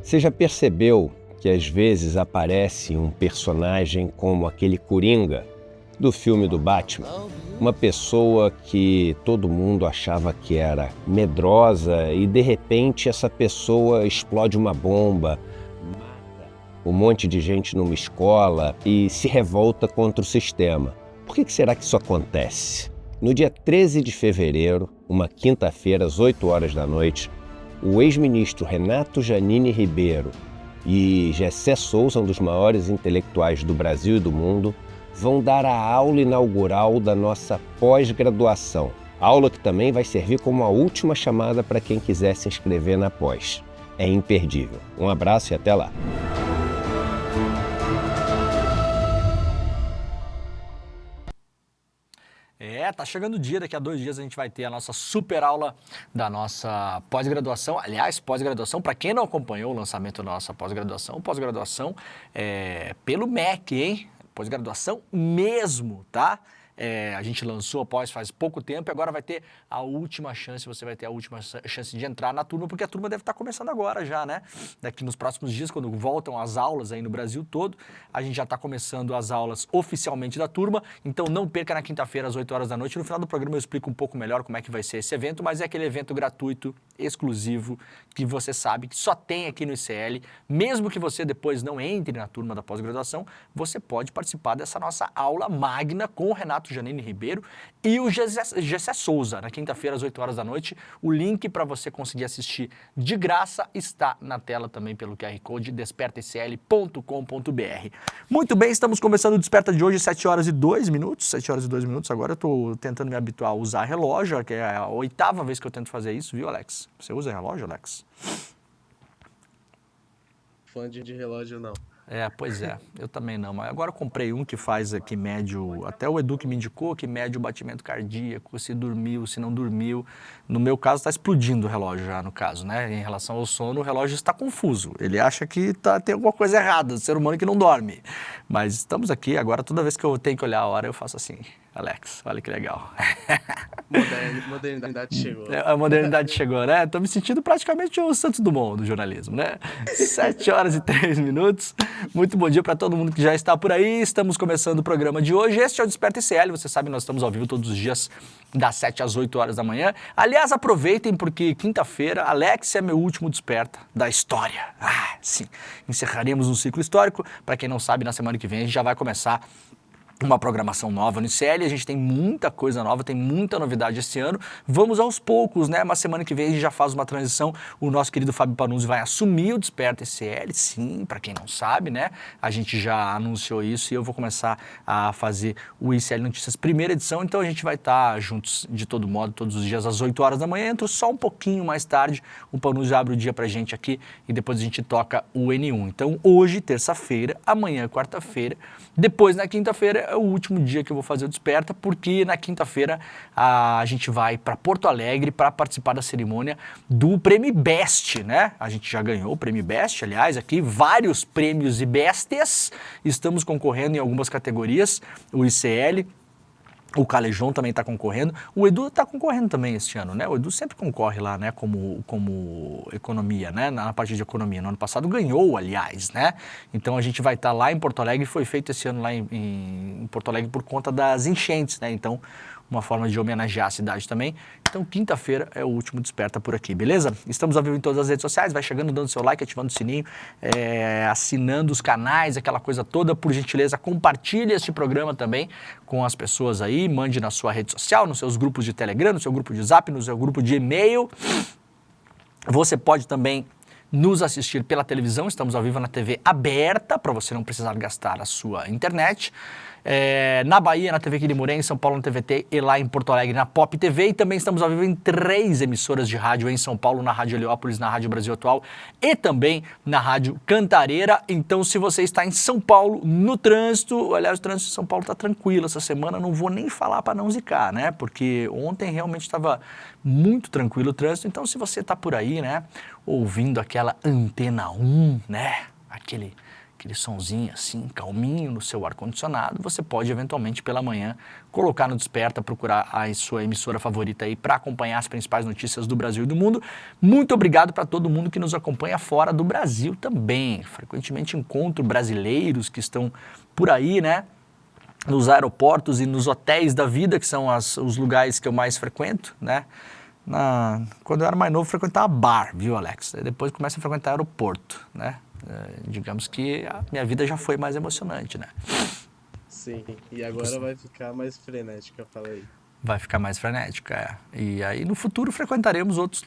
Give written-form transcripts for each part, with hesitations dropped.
Você já percebeu que às vezes aparece um personagem como aquele Coringa do filme do Batman? Uma pessoa que todo mundo achava que era medrosa e de repente essa pessoa explode uma bomba, mata um monte de gente numa escola e se revolta contra o sistema. Por que será que isso acontece? No dia 13 de fevereiro, uma quinta-feira, às 8 horas da noite, o ex-ministro Renato Janine Ribeiro e Gessé Souza, um dos maiores intelectuais do Brasil e do mundo, vão dar a aula inaugural da nossa pós-graduação. Aula que também vai servir como a última chamada para quem quiser se inscrever na pós. É imperdível. Um abraço e até lá. Tá chegando o dia, daqui a 2 dias a gente vai ter a nossa super aula da nossa pós-graduação. Aliás, pós-graduação, para quem não acompanhou o lançamento da nossa pós-graduação pelo MEC, hein? Pós-graduação mesmo, tá? A gente lançou a pós faz pouco tempo e agora vai ter a última chance, você vai ter a última chance de entrar na turma, porque a turma deve estar começando agora já, né? Daqui nos próximos dias, quando voltam as aulas aí no Brasil todo, a gente já está começando as aulas oficialmente da turma, então não perca na quinta-feira às 8 horas da noite. No final do programa eu explico um pouco melhor como é que vai ser esse evento, mas é aquele evento gratuito, exclusivo, que você sabe que só tem aqui no ICL. Mesmo que você depois não entre na turma da pós-graduação, você pode participar dessa nossa aula magna com o Renato Janine Ribeiro e o Gessé Souza, na quinta-feira às 8 horas da noite. O link para você conseguir assistir de graça está na tela também pelo QR Code despertaicl.com.br. Muito bem, estamos começando o Desperta de hoje, 7 horas e 2 minutos. 7 horas e 2 minutos, agora eu estou tentando me habituar a usar relógio, que é a 8ª vez que eu tento fazer isso, viu, Alex? Você usa relógio, Alex? Fã de relógio, não. Pois é, eu também não, mas agora eu comprei um que faz, que mede, até o Edu que me indicou, que mede o batimento cardíaco, se dormiu, se não dormiu. No meu caso está explodindo o relógio já, no caso, né? Em relação ao sono, o relógio está confuso. Ele acha que tem alguma coisa errada, do ser humano que não dorme. Mas estamos aqui, agora toda vez que eu tenho que olhar a hora, eu faço assim. Alex, olha que legal. Modernidade chegou. A modernidade chegou, né? Estou me sentindo praticamente o Santos Dumont do jornalismo, né? 7 horas e 3 minutos. Muito bom dia para todo mundo que já está por aí. Estamos começando o programa de hoje. Este é o Desperta ICL. Você sabe, nós estamos ao vivo todos os dias, das 7 às 8 horas da manhã. Aliás, aproveitem, porque quinta-feira, Alex é meu último Desperta da história. Sim. Encerraremos um ciclo histórico. Para quem não sabe, na semana que vem a gente já vai começar uma programação nova no ICL, a gente tem muita coisa nova, tem muita novidade esse ano. Vamos aos poucos, né? Mas semana que vem a gente já faz uma transição. O nosso querido Fábio Panunzi vai assumir o Desperta ICL, sim, para quem não sabe, né? A gente já anunciou isso e eu vou começar a fazer o ICL Notícias primeira edição, então a gente vai estar juntos de todo modo, todos os dias às 8 horas da manhã. Entro só um pouquinho mais tarde, o Panunzi abre o dia pra gente aqui e depois a gente toca o N1. Então hoje, terça-feira, amanhã, quarta-feira, depois na quinta-feira é o último dia que eu vou fazer o Desperta, porque na quinta-feira a gente vai para Porto Alegre para participar da cerimônia do Prêmio Best, né? A gente já ganhou o Prêmio Best, aliás, aqui vários prêmios e bestes. Estamos concorrendo em algumas categorias, o ICL, o Calejão também está concorrendo, o Edu está concorrendo também este ano, né? O Edu sempre concorre lá, né, como economia, né, na parte de economia. No ano passado ganhou, aliás, né? Então a gente vai estar lá em Porto Alegre, foi feito esse ano lá em Porto Alegre por conta das enchentes, né? Então, uma forma de homenagear a cidade também. Então, quinta-feira é o último Desperta por aqui, beleza? Estamos ao vivo em todas as redes sociais, vai chegando, dando seu like, ativando o sininho, assinando os canais, aquela coisa toda. Por gentileza, compartilhe este programa também com as pessoas aí, mande na sua rede social, nos seus grupos de Telegram, no seu grupo de Zap, no seu grupo de e-mail. Você pode também nos assistir pela televisão, estamos ao vivo na TV aberta, para você não precisar gastar a sua internet. Na Bahia, na TV Quirimuré, em São Paulo, na TVT, e lá em Porto Alegre, na Pop TV. E também estamos ao vivo em 3 emissoras de rádio, em São Paulo, na Rádio Heliópolis, na Rádio Brasil Atual e também na Rádio Cantareira. Então, se você está em São Paulo, no trânsito, aliás, o trânsito de São Paulo está tranquilo essa semana, não vou nem falar para não zicar, né? Porque ontem realmente estava muito tranquilo o trânsito. Então, se você está por aí, né, ouvindo aquela Antena 1, né, aquele sonzinho assim, calminho no seu ar-condicionado, você pode eventualmente pela manhã colocar no Desperta, procurar a sua emissora favorita aí para acompanhar as principais notícias do Brasil e do mundo. Muito obrigado para todo mundo que nos acompanha fora do Brasil também. Frequentemente encontro brasileiros que estão por aí, né? Nos aeroportos e nos hotéis da vida, que são os lugares que eu mais frequento, né? Quando eu era mais novo, eu frequentava bar, viu, Alex? Depois começa a frequentar aeroporto, né? Digamos que a minha vida já foi mais emocionante, né? Sim, e agora vai ficar mais frenética, eu falei. Vai ficar mais frenética, é. E aí no futuro frequentaremos outros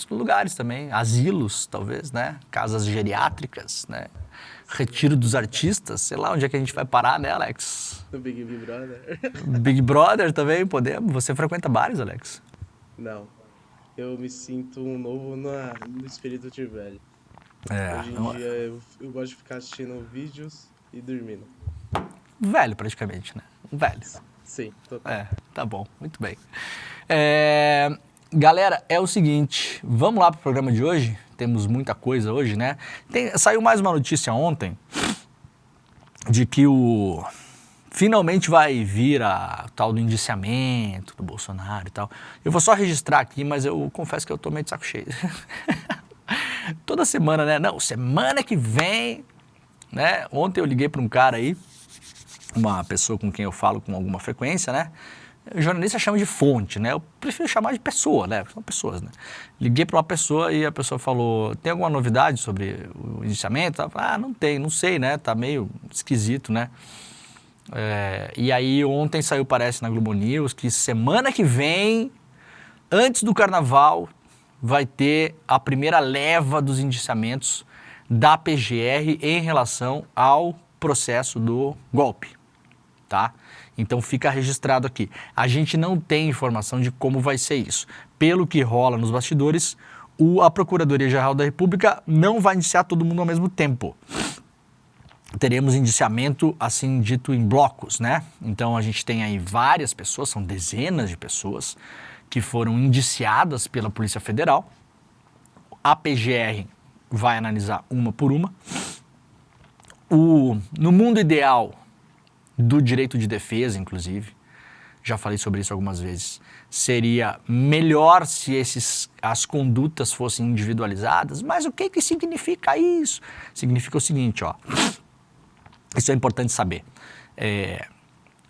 lugares também, asilos, talvez, né? Casas geriátricas, né? Retiro dos artistas, sei lá onde é que a gente vai parar, né, Alex? No Big Brother? Big Brother também, podemos. Você frequenta bares, Alex? Não, eu me sinto um novo no espírito de velho. Hoje em dia eu gosto de ficar assistindo vídeos e dormindo. Velho, praticamente, né? Velho. Sim, total. Tá bom, muito bem. Galera, é o seguinte, vamos lá pro programa de hoje? Temos muita coisa hoje, né? Saiu mais uma notícia ontem de que finalmente vai vir a tal do indiciamento do Bolsonaro e tal. Eu vou só registrar aqui, mas eu confesso que eu tô meio de saco cheio. Toda semana, né? Não, semana que vem, né? Ontem eu liguei para um cara aí, uma pessoa com quem eu falo com alguma frequência, né? O jornalista chama de fonte, né? Eu prefiro chamar de pessoa, né? São pessoas, né? Liguei para uma pessoa e a pessoa falou, tem alguma novidade sobre o indiciamento? Eu falei, não tem, não sei, né? Tá meio esquisito, né? E aí ontem saiu, parece, na Globo News, que semana que vem, antes do Carnaval, vai ter a primeira leva dos indiciamentos da PGR em relação ao processo do golpe, tá? Então fica registrado aqui. A gente não tem informação de como vai ser isso. Pelo que rola nos bastidores, a Procuradoria-Geral da República não vai indiciar todo mundo ao mesmo tempo. Teremos indiciamento, assim dito, em blocos, né? Então a gente tem aí várias pessoas, são dezenas de pessoas que foram indiciadas pela Polícia Federal. A PGR vai analisar uma por uma. No mundo ideal do direito de defesa, inclusive, já falei sobre isso algumas vezes, seria melhor se as condutas fossem individualizadas, mas o que significa isso? Significa o seguinte, ó, isso é importante saber.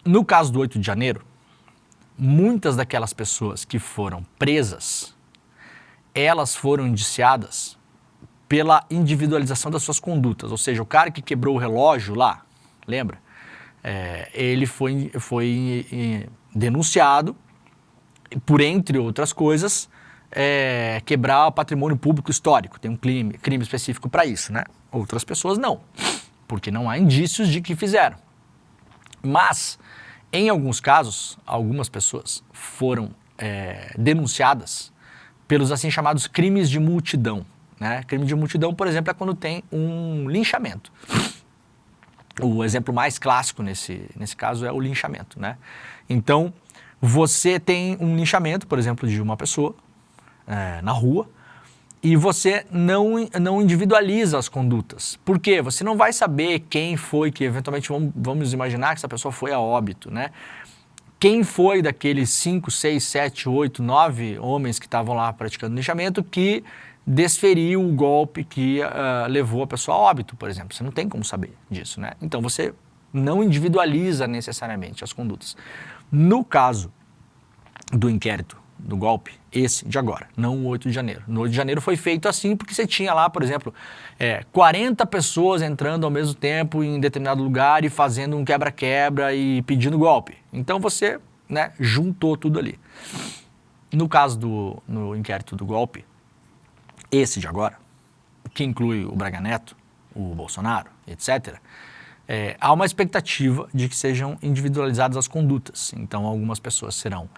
No caso do 8 de janeiro, muitas daquelas pessoas que foram presas, elas foram indiciadas pela individualização das suas condutas, ou seja, o cara que quebrou o relógio lá, lembra? Ele foi denunciado por, entre outras coisas, quebrar o patrimônio público histórico. Tem um crime específico para isso, né? Outras pessoas não, porque não há indícios de que fizeram. Mas, em alguns casos, algumas pessoas foram denunciadas pelos assim chamados crimes de multidão, né? Crime de multidão, por exemplo, é quando tem um linchamento. O exemplo mais clássico nesse caso é o linchamento, né? Então, você tem um linchamento, por exemplo, de uma pessoa na rua e você não individualiza as condutas. Por quê? Você não vai saber quem foi que, eventualmente, vamos imaginar que essa pessoa foi a óbito, né? Quem foi daqueles 5, 6, 7, 8, 9 homens que estavam lá praticando linchamento que desferiu o golpe que levou a pessoa a óbito, por exemplo. Você não tem como saber disso, né? Então você não individualiza necessariamente as condutas. No caso do inquérito do golpe, esse de agora, não o 8 de janeiro. No 8 de janeiro foi feito assim porque você tinha lá, por exemplo, 40 pessoas entrando ao mesmo tempo em determinado lugar e fazendo um quebra-quebra e pedindo golpe. Então você, né, juntou tudo ali. No caso no inquérito do golpe, esse de agora, que inclui o Braga Neto, o Bolsonaro, etc., há uma expectativa de que sejam individualizadas as condutas. Então, algumas pessoas serão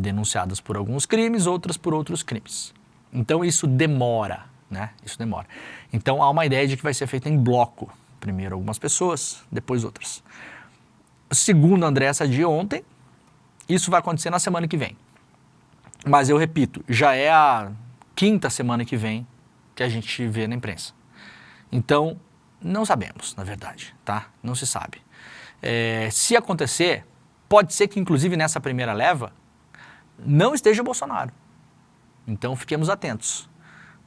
denunciadas por alguns crimes, outras por outros crimes. Então, isso demora, né? Isso demora. Então, há uma ideia de que vai ser feito em bloco. Primeiro algumas pessoas, depois outras. Segundo a Andréa Sadi ontem, isso vai acontecer na semana que vem. Mas eu repito, já é a quinta semana que vem que a gente vê na imprensa. Então, Não sabemos, na verdade, tá? Não se sabe. Se acontecer, pode ser que inclusive nessa primeira leva não esteja Bolsonaro. Então fiquemos atentos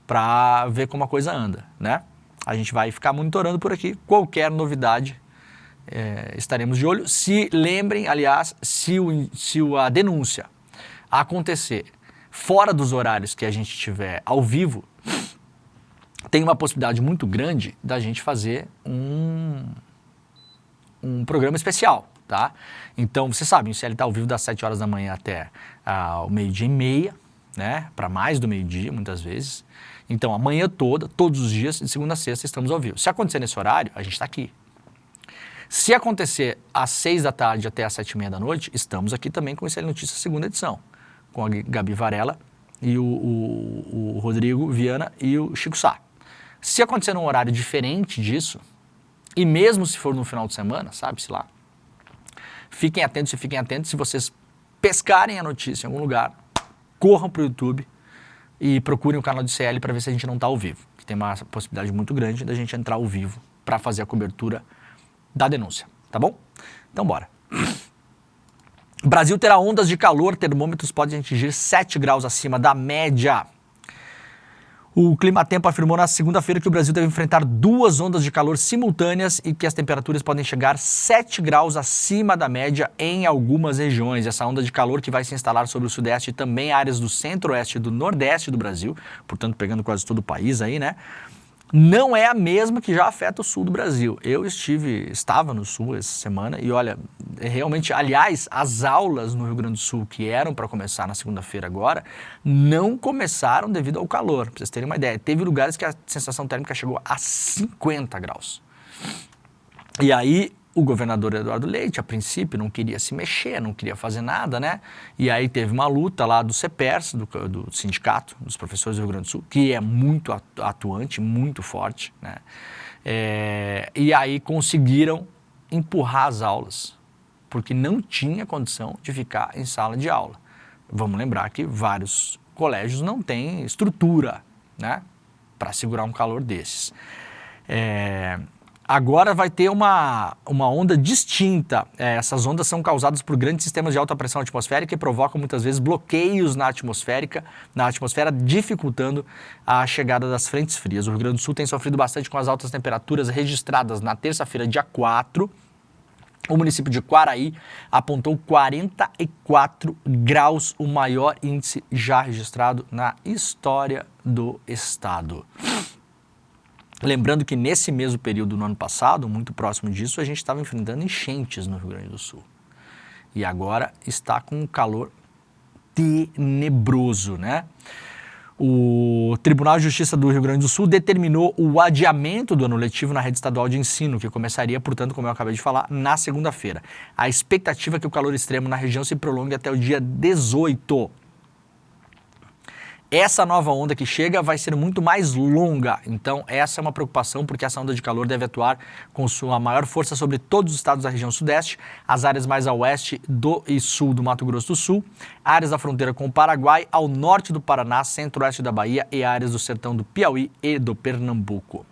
para ver como a coisa anda, né? A gente vai ficar monitorando por aqui. Qualquer novidade, estaremos de olho. Se lembrem, aliás, se a denúncia acontecer fora dos horários que a gente tiver ao vivo, tem uma possibilidade muito grande da gente fazer um programa especial, tá? Então, vocês sabem, o CL está ao vivo das 7 horas da manhã até o 12h30, né? Para mais do meio-dia, muitas vezes. Então, a manhã toda, todos os dias, de segunda a sexta, estamos ao vivo. Se acontecer nesse horário, a gente está aqui. Se acontecer às 6 da tarde até às 7h30 da noite, estamos aqui também com o CL Notícias segunda edição, com a Gabi Varela e o Rodrigo Viana e o Chico Sá. Se acontecer num horário diferente disso, e mesmo se for no final de semana, sabe-se lá, fiquem atentos, se vocês pescarem a notícia em algum lugar, corram para o YouTube e procurem o canal do CL para ver se a gente não está ao vivo, que tem uma possibilidade muito grande da gente entrar ao vivo para fazer a cobertura da denúncia, tá bom? Então bora. Brasil terá ondas de calor, termômetros podem atingir 7 graus acima da média. O Climatempo afirmou na segunda-feira que o Brasil deve enfrentar 2 ondas de calor simultâneas e que as temperaturas podem chegar 7 graus acima da média em algumas regiões. Essa onda de calor que vai se instalar sobre o sudeste e também áreas do centro-oeste e do nordeste do Brasil, portanto pegando quase todo o país aí, né? Não é a mesma que já afeta o sul do Brasil. Eu estava no sul essa semana e olha, realmente, aliás, as aulas no Rio Grande do Sul que eram para começar na segunda-feira agora, não começaram devido ao calor, para vocês terem uma ideia. Teve lugares que a sensação térmica chegou a 50 graus. E aí o governador Eduardo Leite, a princípio, não queria se mexer, não queria fazer nada, né? E aí teve uma luta lá do CEPERS, do Sindicato dos Professores do Rio Grande do Sul, que é muito atuante, muito forte, né? E aí conseguiram empurrar as aulas, porque não tinha condição de ficar em sala de aula. Vamos lembrar que vários colégios não têm estrutura, né, para segurar um calor desses. Agora vai ter uma onda distinta. Essas ondas são causadas por grandes sistemas de alta pressão atmosférica e provocam muitas vezes bloqueios na atmosfera, dificultando a chegada das frentes frias. O Rio Grande do Sul tem sofrido bastante com as altas temperaturas registradas na terça-feira, dia 4. O município de Quaraí apontou 44 graus, o maior índice já registrado na história do estado. Lembrando que nesse mesmo período no ano passado, muito próximo disso, a gente estava enfrentando enchentes no Rio Grande do Sul. E agora está com um calor tenebroso, né? O Tribunal de Justiça do Rio Grande do Sul determinou o adiamento do ano letivo na rede estadual de ensino, que começaria, portanto, como eu acabei de falar, na segunda-feira. A expectativa é que o calor extremo na região se prolongue até o dia 18. Essa nova onda que chega vai ser muito mais longa, então essa é uma preocupação porque essa onda de calor deve atuar com sua maior força sobre todos os estados da região sudeste, as áreas mais a oeste e sul do Mato Grosso do Sul, áreas da fronteira com o Paraguai, ao norte do Paraná, centro-oeste da Bahia e áreas do sertão do Piauí e do Pernambuco.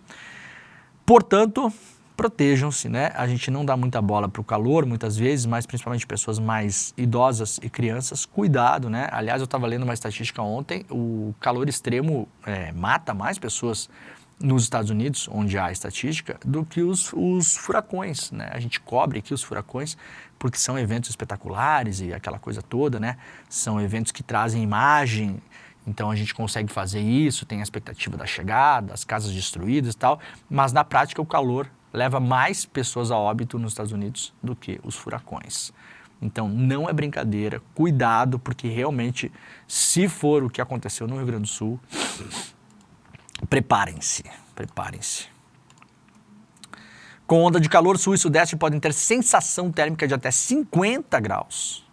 Portanto, protejam-se, né? A gente não dá muita bola para o calor, muitas vezes, mas principalmente pessoas mais idosas e crianças, cuidado, né? Aliás, eu estava lendo uma estatística ontem, o calor extremo mata mais pessoas nos Estados Unidos, onde há estatística, do que os furacões, né? A gente cobre aqui os furacões porque são eventos espetaculares e aquela coisa toda, né? São eventos que trazem imagem, então a gente consegue fazer isso, tem a expectativa da chegada, as casas destruídas e tal, mas na prática o calor leva mais pessoas a óbito nos Estados Unidos do que os furacões. Então não é brincadeira, cuidado, porque realmente, se for o que aconteceu no Rio Grande do Sul, preparem-se. Com onda de calor, sul e sudeste podem ter sensação térmica de até 50 graus.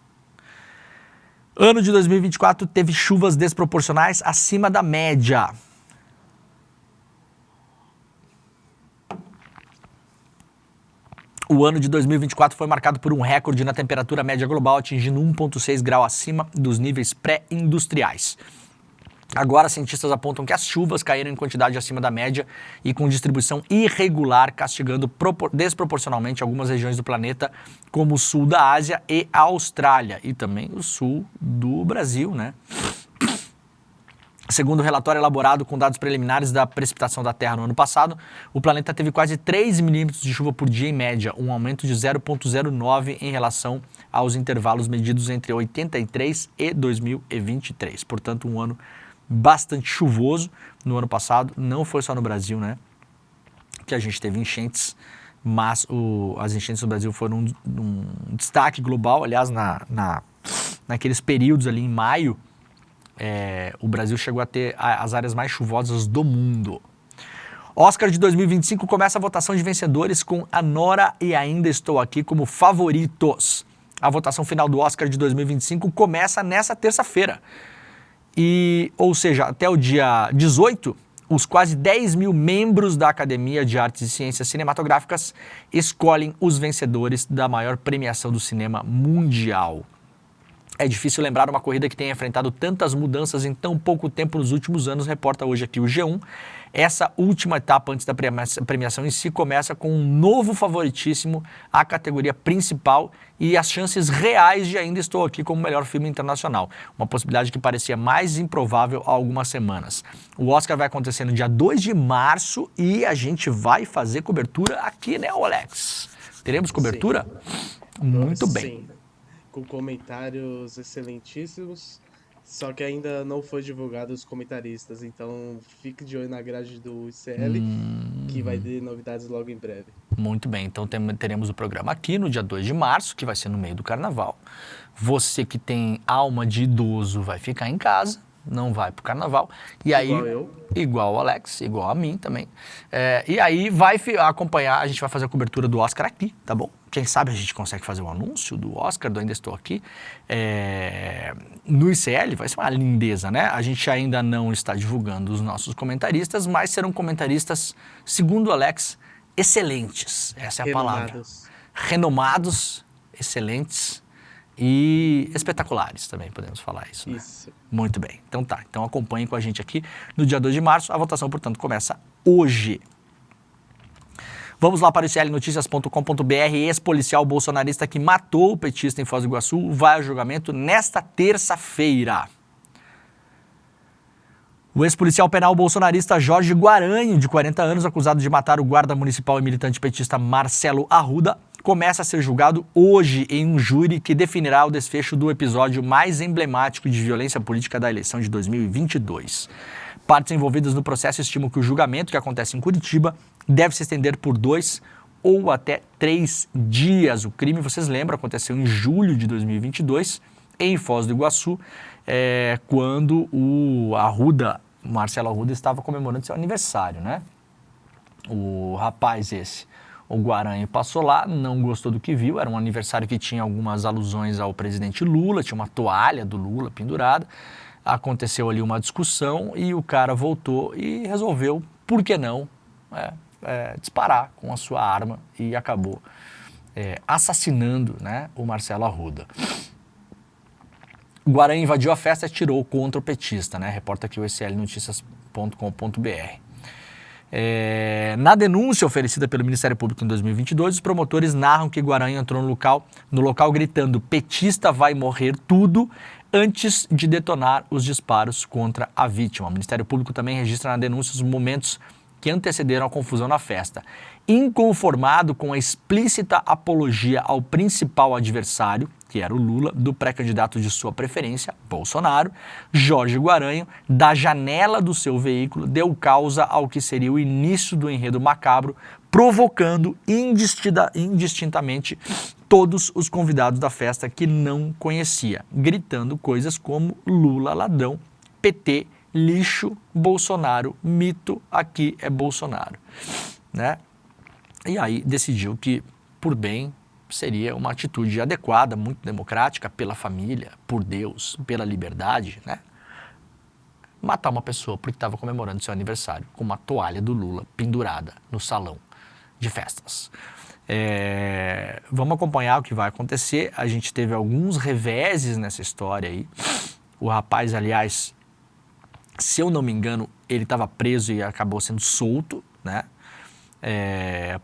Ano de 2024 teve chuvas desproporcionais acima da média. O ano de 2024 foi marcado por um recorde na temperatura média global, atingindo 1,6 graus acima dos níveis pré-industriais. Agora, cientistas apontam que as chuvas caíram em quantidade acima da média e com distribuição irregular, castigando desproporcionalmente algumas regiões do planeta, como o sul da Ásia e a Austrália, e também o sul do Brasil, né? Segundo o relatório elaborado com dados preliminares da precipitação da Terra no ano passado, o planeta teve quase 3 milímetros de chuva por dia em média, um aumento de 0,09 em relação aos intervalos medidos entre 83 e 2023. Portanto, um ano bastante chuvoso no ano passado. Não foi só no Brasil, né, que a gente teve enchentes, mas as enchentes no Brasil foram um destaque global. Aliás, naqueles períodos ali em maio, o Brasil chegou a ter as áreas mais chuvosas do mundo. Oscar de 2025 começa a votação de vencedores com Anora e Ainda Estou Aqui como favoritos. A votação final do Oscar de 2025 começa nessa terça-feira. Ou seja, até o dia 18, os quase 10 mil membros da Academia de Artes e Ciências Cinematográficas escolhem os vencedores da maior premiação do cinema mundial. É difícil lembrar uma corrida que tenha enfrentado tantas mudanças em tão pouco tempo nos últimos anos, reporta hoje aqui o G1. Essa última etapa antes da premiação em si começa com um novo favoritíssimo, a categoria principal e as chances reais de Ainda Estou Aqui como melhor filme internacional. Uma possibilidade que parecia mais improvável há algumas semanas. O Oscar vai acontecer no dia 2 de março e a gente vai fazer cobertura aqui, né, Alex? Teremos cobertura? Sim. Muito bem. Sim. Com comentários excelentíssimos, só que ainda não foi divulgado os comentaristas, então fique de olho na grade do ICL, que vai ter novidades logo em breve. Muito bem, então teremos o programa aqui no dia 2 de março, que vai ser no meio do carnaval. Você que tem alma de idoso vai ficar em casa, não vai pro carnaval. E aí, igual eu. Igual o Alex, igual a mim também. E aí vai acompanhar, a gente vai fazer a cobertura do Oscar aqui, tá bom? Quem sabe a gente consegue fazer um anúncio do Oscar, do Ainda Estou Aqui, no ICL, vai ser uma lindeza, né? A gente ainda não está divulgando os nossos comentaristas, mas serão comentaristas, segundo o Alex, excelentes. Essa é a palavra. Renomados, excelentes e espetaculares também, podemos falar isso, né? Isso. Muito bem. Então tá, então acompanhem com a gente aqui no dia 2 de março. A votação, portanto, começa hoje. Vamos lá para o iclnoticias.com.br. Ex-policial bolsonarista que matou o petista em Foz do Iguaçu vai ao julgamento nesta terça-feira. O ex-policial penal bolsonarista Jorge Guaranho, de 40 anos, acusado de matar o guarda municipal e militante petista Marcelo Arruda, começa a ser julgado hoje em um júri que definirá o desfecho do episódio mais emblemático de violência política da eleição de 2022. Partes envolvidas no processo estimam que o julgamento, que acontece em Curitiba, deve se estender por 2 ou até 3 dias. O crime, vocês lembram, aconteceu em julho de 2022, em Foz do Iguaçu, quando o Marcelo Arruda, estava comemorando seu aniversário, né? O rapaz o Guaranho, passou lá, não gostou do que viu, era um aniversário que tinha algumas alusões ao presidente Lula, tinha uma toalha do Lula pendurada, aconteceu ali uma discussão e o cara voltou e resolveu, por que não, disparar com a sua arma e acabou assassinando, né, o Marcelo Arruda. Guaranho invadiu a festa e atirou contra o petista, né? Reporta aqui o iclnoticias.com.br. Na denúncia oferecida pelo Ministério Público em 2022, os promotores narram que Guaranho entrou no local gritando "petista vai morrer tudo", antes de detonar os disparos contra a vítima. O Ministério Público também registra na denúncia os momentos que antecederam a confusão na festa. Inconformado com a explícita apologia ao principal adversário, que era o Lula, do pré-candidato de sua preferência, Bolsonaro, Jorge Guaranho, da janela do seu veículo, deu causa ao que seria o início do enredo macabro, provocando indistintamente todos os convidados da festa que não conhecia, gritando coisas como "Lula ladrão", "PT lixo", "Bolsonaro mito", "aqui é Bolsonaro", né? E aí decidiu que, por bem, seria uma atitude adequada, muito democrática, pela família, por Deus, pela liberdade, né? Matar uma pessoa porque estava comemorando seu aniversário com uma toalha do Lula pendurada no salão de festas. Vamos acompanhar o que vai acontecer. A gente teve alguns reveses nessa história aí. O rapaz, aliás, Se eu não me engano, ele estava preso e acabou sendo solto, né?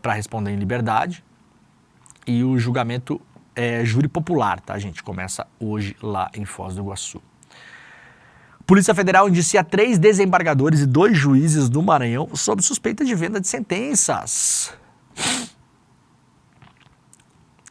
Para responder em liberdade. E o julgamento é júri popular, tá, gente? Começa hoje lá em Foz do Iguaçu. Polícia Federal indicia 3 desembargadores e 2 juízes do Maranhão sob suspeita de venda de sentenças.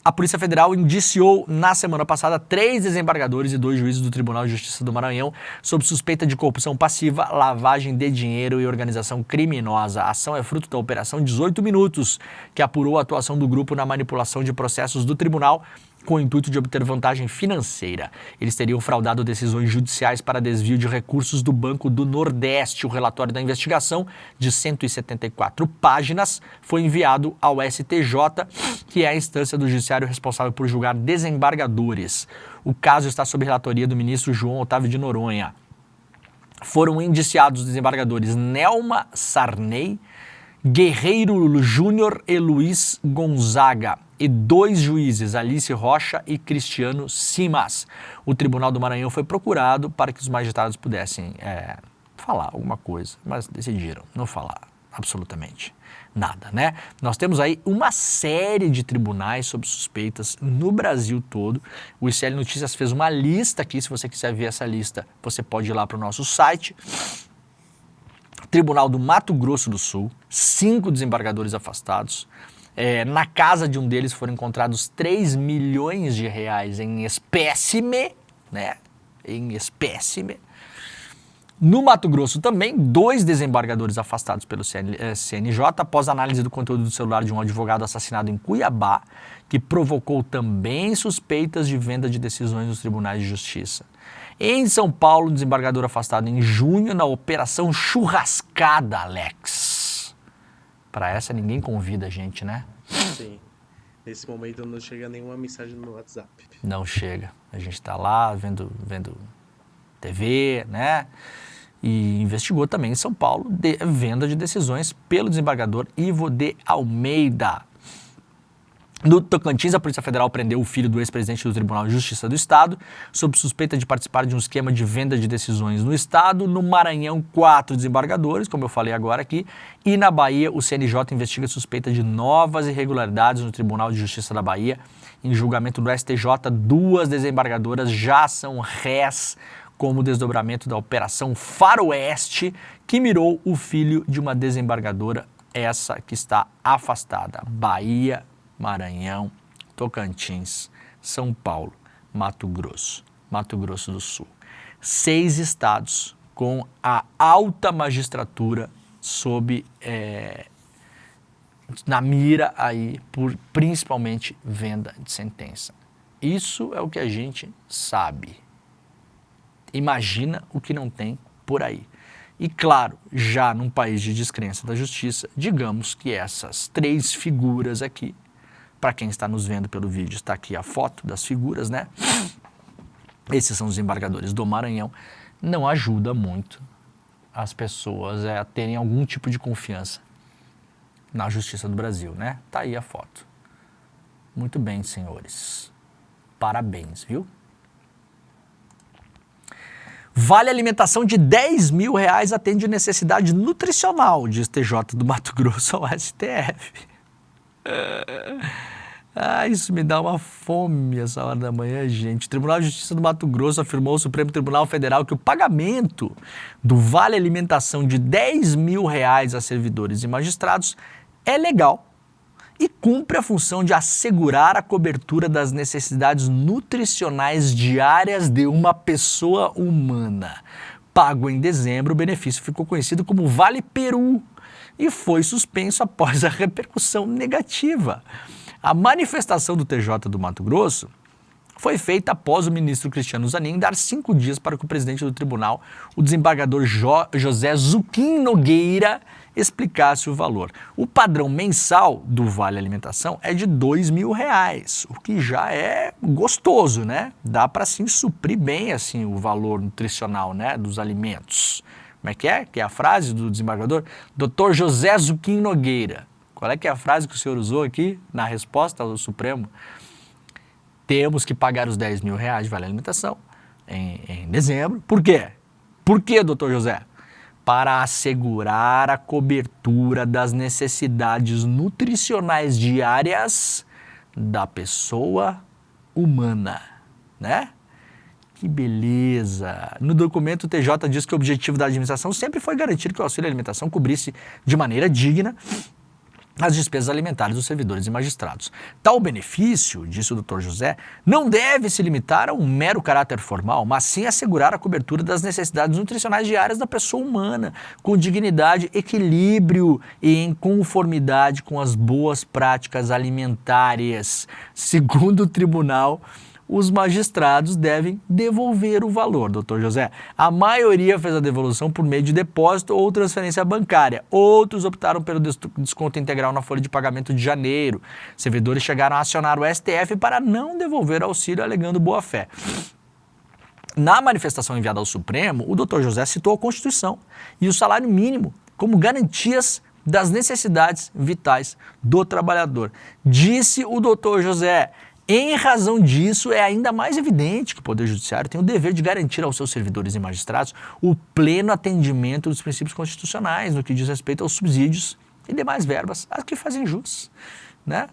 A Polícia Federal indiciou na semana passada 3 desembargadores e 2 juízes do Tribunal de Justiça do Maranhão sob suspeita de corrupção passiva, lavagem de dinheiro e organização criminosa. A ação é fruto da Operação 18 Minutos, que apurou a atuação do grupo na manipulação de processos do tribunal com o intuito de obter vantagem financeira. Eles teriam fraudado decisões judiciais para desvio de recursos do Banco do Nordeste. O relatório da investigação, de 174 páginas, foi enviado ao STJ, que é a instância do judiciário responsável por julgar desembargadores. O caso está sob relatoria do ministro João Otávio de Noronha. Foram indiciados os desembargadores Nelma Sarney, Guerreiro Júnior e Luiz Gonzaga, e 2 juízes, Alice Rocha e Cristiano Simas. O Tribunal do Maranhão foi procurado para que os magistrados pudessem falar alguma coisa, mas decidiram não falar absolutamente nada, né? Nós temos aí uma série de tribunais sob suspeitas no Brasil todo. O ICL Notícias fez uma lista aqui, se você quiser ver essa lista, você pode ir lá para o nosso site. Tribunal do Mato Grosso do Sul, 5 desembargadores afastados. Na casa de um deles foram encontrados 3 milhões de reais em espécime, né? Em espécime. No Mato Grosso também, 2 desembargadores afastados pelo CNJ após análise do conteúdo do celular de um advogado assassinado em Cuiabá, que provocou também suspeitas de venda de decisões nos tribunais de justiça. Em São Paulo, um desembargador afastado em junho na Operação Churrascada, Alex. Para essa ninguém convida a gente, né? Sim. Nesse momento não chega nenhuma mensagem no WhatsApp. Não chega. A gente está lá vendo TV, né? E investigou também em São Paulo venda de decisões pelo desembargador Ivo de Almeida. No Tocantins, a Polícia Federal prendeu o filho do ex-presidente do Tribunal de Justiça do Estado, sob suspeita de participar de um esquema de venda de decisões no Estado. No Maranhão, 4 desembargadores, como eu falei agora aqui, e na Bahia, o CNJ investiga suspeita de novas irregularidades no Tribunal de Justiça da Bahia. Em julgamento do STJ, 2 desembargadoras já são rés como desdobramento da Operação Faroeste, que mirou o filho de uma desembargadora, essa que está afastada. Bahia, Maranhão, Tocantins, São Paulo, Mato Grosso do Sul. 6 estados com a alta magistratura sob na mira aí por principalmente venda de sentença. Isso é o que a gente sabe. Imagina o que não tem por aí. E claro, já num país de descrença da justiça, digamos que essas 3 figuras aqui, para quem está nos vendo pelo vídeo, está aqui a foto das figuras, né? Esses são os desembargadores do Maranhão. Não ajuda muito as pessoas a terem algum tipo de confiança na justiça do Brasil, né? Tá aí a foto. Muito bem, senhores. Parabéns, viu? Vale alimentação de R$10 mil atende necessidade nutricional, diz TJ do Mato Grosso ao STF. Isso me dá uma fome essa hora da manhã, gente. O Tribunal de Justiça do Mato Grosso afirmou ao Supremo Tribunal Federal que o pagamento do Vale Alimentação de R$10 mil a servidores e magistrados é legal e cumpre a função de assegurar a cobertura das necessidades nutricionais diárias de uma pessoa humana. Pago em dezembro, o benefício ficou conhecido como Vale Peru e foi suspenso após a repercussão negativa. A manifestação do TJ do Mato Grosso foi feita após o ministro Cristiano Zanin dar 5 dias para que o presidente do tribunal, o desembargador José Zuquim Nogueira, explicasse o valor. O padrão mensal do Vale Alimentação é de R$2 mil, o que já é gostoso, né? Dá para assim suprir bem assim o valor nutricional, né, dos alimentos. Como é que é? Que é a frase do desembargador? Dr. José Zuquim Nogueira. Qual é que é a frase que o senhor usou aqui na resposta ao Supremo? Temos que pagar os R$10 mil de Vale Alimentação em dezembro. Por quê? Por quê, doutor José? para assegurar a cobertura das necessidades nutricionais diárias da pessoa humana, né? Que beleza! No documento, o TJ diz que o objetivo da administração sempre foi garantir que o auxílio alimentação cobrisse de maneira digna as despesas alimentares dos servidores e magistrados. Tal benefício, disse o Dr. José, não deve se limitar a um mero caráter formal, mas sim assegurar a cobertura das necessidades nutricionais diárias da pessoa humana, com dignidade, equilíbrio e em conformidade com as boas práticas alimentares. Segundo o tribunal, os magistrados devem devolver o valor, doutor José. A maioria fez a devolução por meio de depósito ou transferência bancária. Outros optaram pelo desconto integral na folha de pagamento de janeiro. Servidores chegaram a acionar o STF para não devolver auxílio alegando boa-fé. Na manifestação enviada ao Supremo, o doutor José citou a Constituição e o salário mínimo como garantias das necessidades vitais do trabalhador. Disse o doutor José: em razão disso, é ainda mais evidente que o Poder Judiciário tem o dever de garantir aos seus servidores e magistrados o pleno atendimento dos princípios constitucionais no que diz respeito aos subsídios e demais verbas a que fazem jus, né?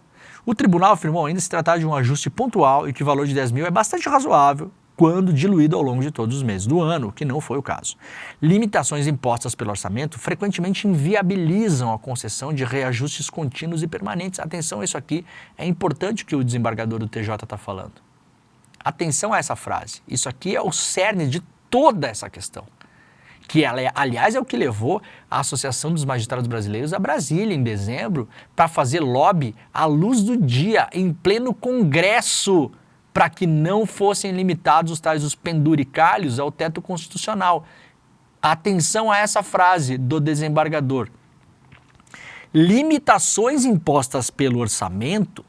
O tribunal afirmou ainda se tratar de um ajuste pontual e que o valor de 10 mil é bastante razoável quando diluído ao longo de todos os meses do ano, o que não foi o caso. Limitações impostas pelo orçamento frequentemente inviabilizam a concessão de reajustes contínuos e permanentes. Atenção, isso aqui é importante o que o desembargador do TJ está falando. Atenção a essa frase. Isso aqui é o cerne de toda essa questão. Que, aliás, é o que levou a Associação dos Magistrados Brasileiros a Brasília, em dezembro, para fazer lobby à luz do dia, em pleno Congresso, para que não fossem limitados os penduricalhos ao teto constitucional. Atenção a essa frase do desembargador. Limitações impostas pelo orçamento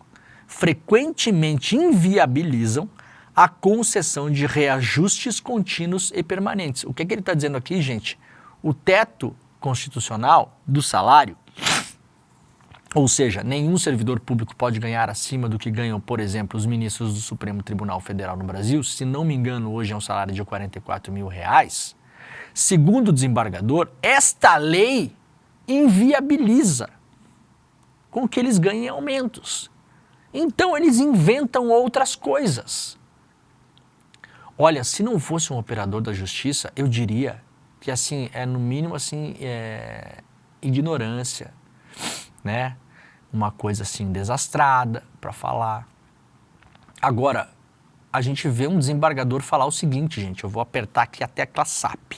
frequentemente inviabilizam a concessão de reajustes contínuos e permanentes. O que ele está dizendo aqui, gente? O teto constitucional do salário, ou seja, nenhum servidor público pode ganhar acima do que ganham, por exemplo, os ministros do Supremo Tribunal Federal no Brasil. Se não me engano, hoje é um salário de R$44 mil. Segundo o desembargador, esta lei inviabiliza com que eles ganhem aumentos. Então, eles inventam outras coisas. Olha, se não fosse um operador da justiça, eu diria que, assim, no mínimo, assim, ignorância, né? Uma coisa assim desastrada para falar. Agora, a gente vê um desembargador falar o seguinte, gente, eu vou apertar aqui a tecla SAP.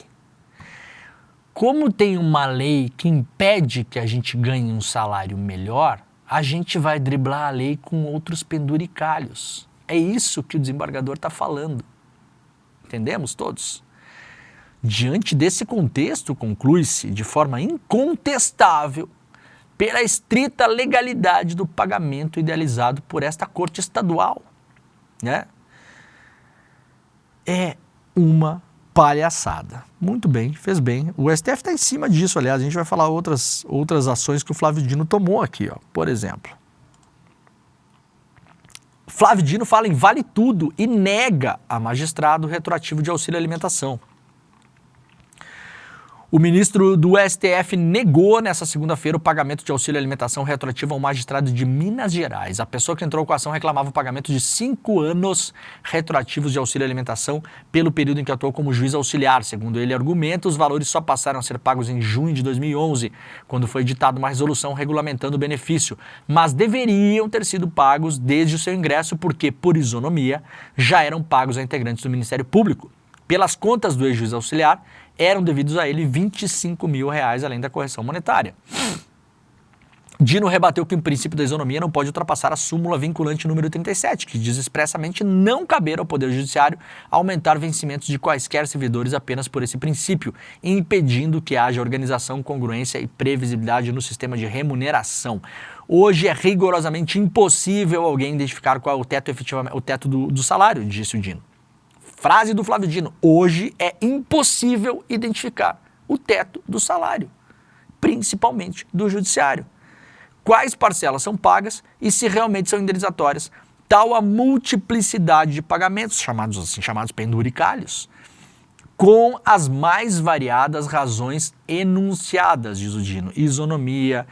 Como tem uma lei que impede que a gente ganhe um salário melhor, a gente vai driblar a lei com outros penduricalhos. É isso que o desembargador está falando. Entendemos todos? Diante desse contexto, conclui-se de forma incontestável pela estrita legalidade do pagamento idealizado por esta Corte Estadual, né? É uma palhaçada. Muito bem, fez bem. O STF está em cima disso, aliás, a gente vai falar outras ações que o Flávio Dino tomou aqui, ó. Por exemplo. Flávio Dino fala em vale tudo e nega a magistrado retroativo de auxílio alimentação. O ministro do STF negou nessa segunda-feira o pagamento de auxílio alimentação retroativo ao magistrado de Minas Gerais. A pessoa que entrou com a ação reclamava o pagamento de 5 anos retroativos de auxílio alimentação pelo período em que atuou como juiz auxiliar. Segundo ele argumenta, os valores só passaram a ser pagos em junho de 2011, quando foi editada uma resolução regulamentando o benefício, mas deveriam ter sido pagos desde o seu ingresso porque, por isonomia, já eram pagos a integrantes do Ministério Público. Pelas contas do ex-juiz auxiliar, eram devidos a ele R$25 mil, além da correção monetária. Dino rebateu que o princípio da isonomia não pode ultrapassar a súmula vinculante número 37, que diz expressamente não caber ao Poder Judiciário aumentar vencimentos de quaisquer servidores apenas por esse princípio, impedindo que haja organização, congruência e previsibilidade no sistema de remuneração. Hoje é rigorosamente impossível alguém identificar qual é o teto efetivamente, o teto do salário, disse o Dino. Frase do Flávio Dino: hoje é impossível identificar o teto do salário, principalmente do judiciário. Quais parcelas são pagas e se realmente são indenizatórias, tal a multiplicidade de pagamentos, chamados penduricalhos, com as mais variadas razões enunciadas, diz o Dino. Isonomia,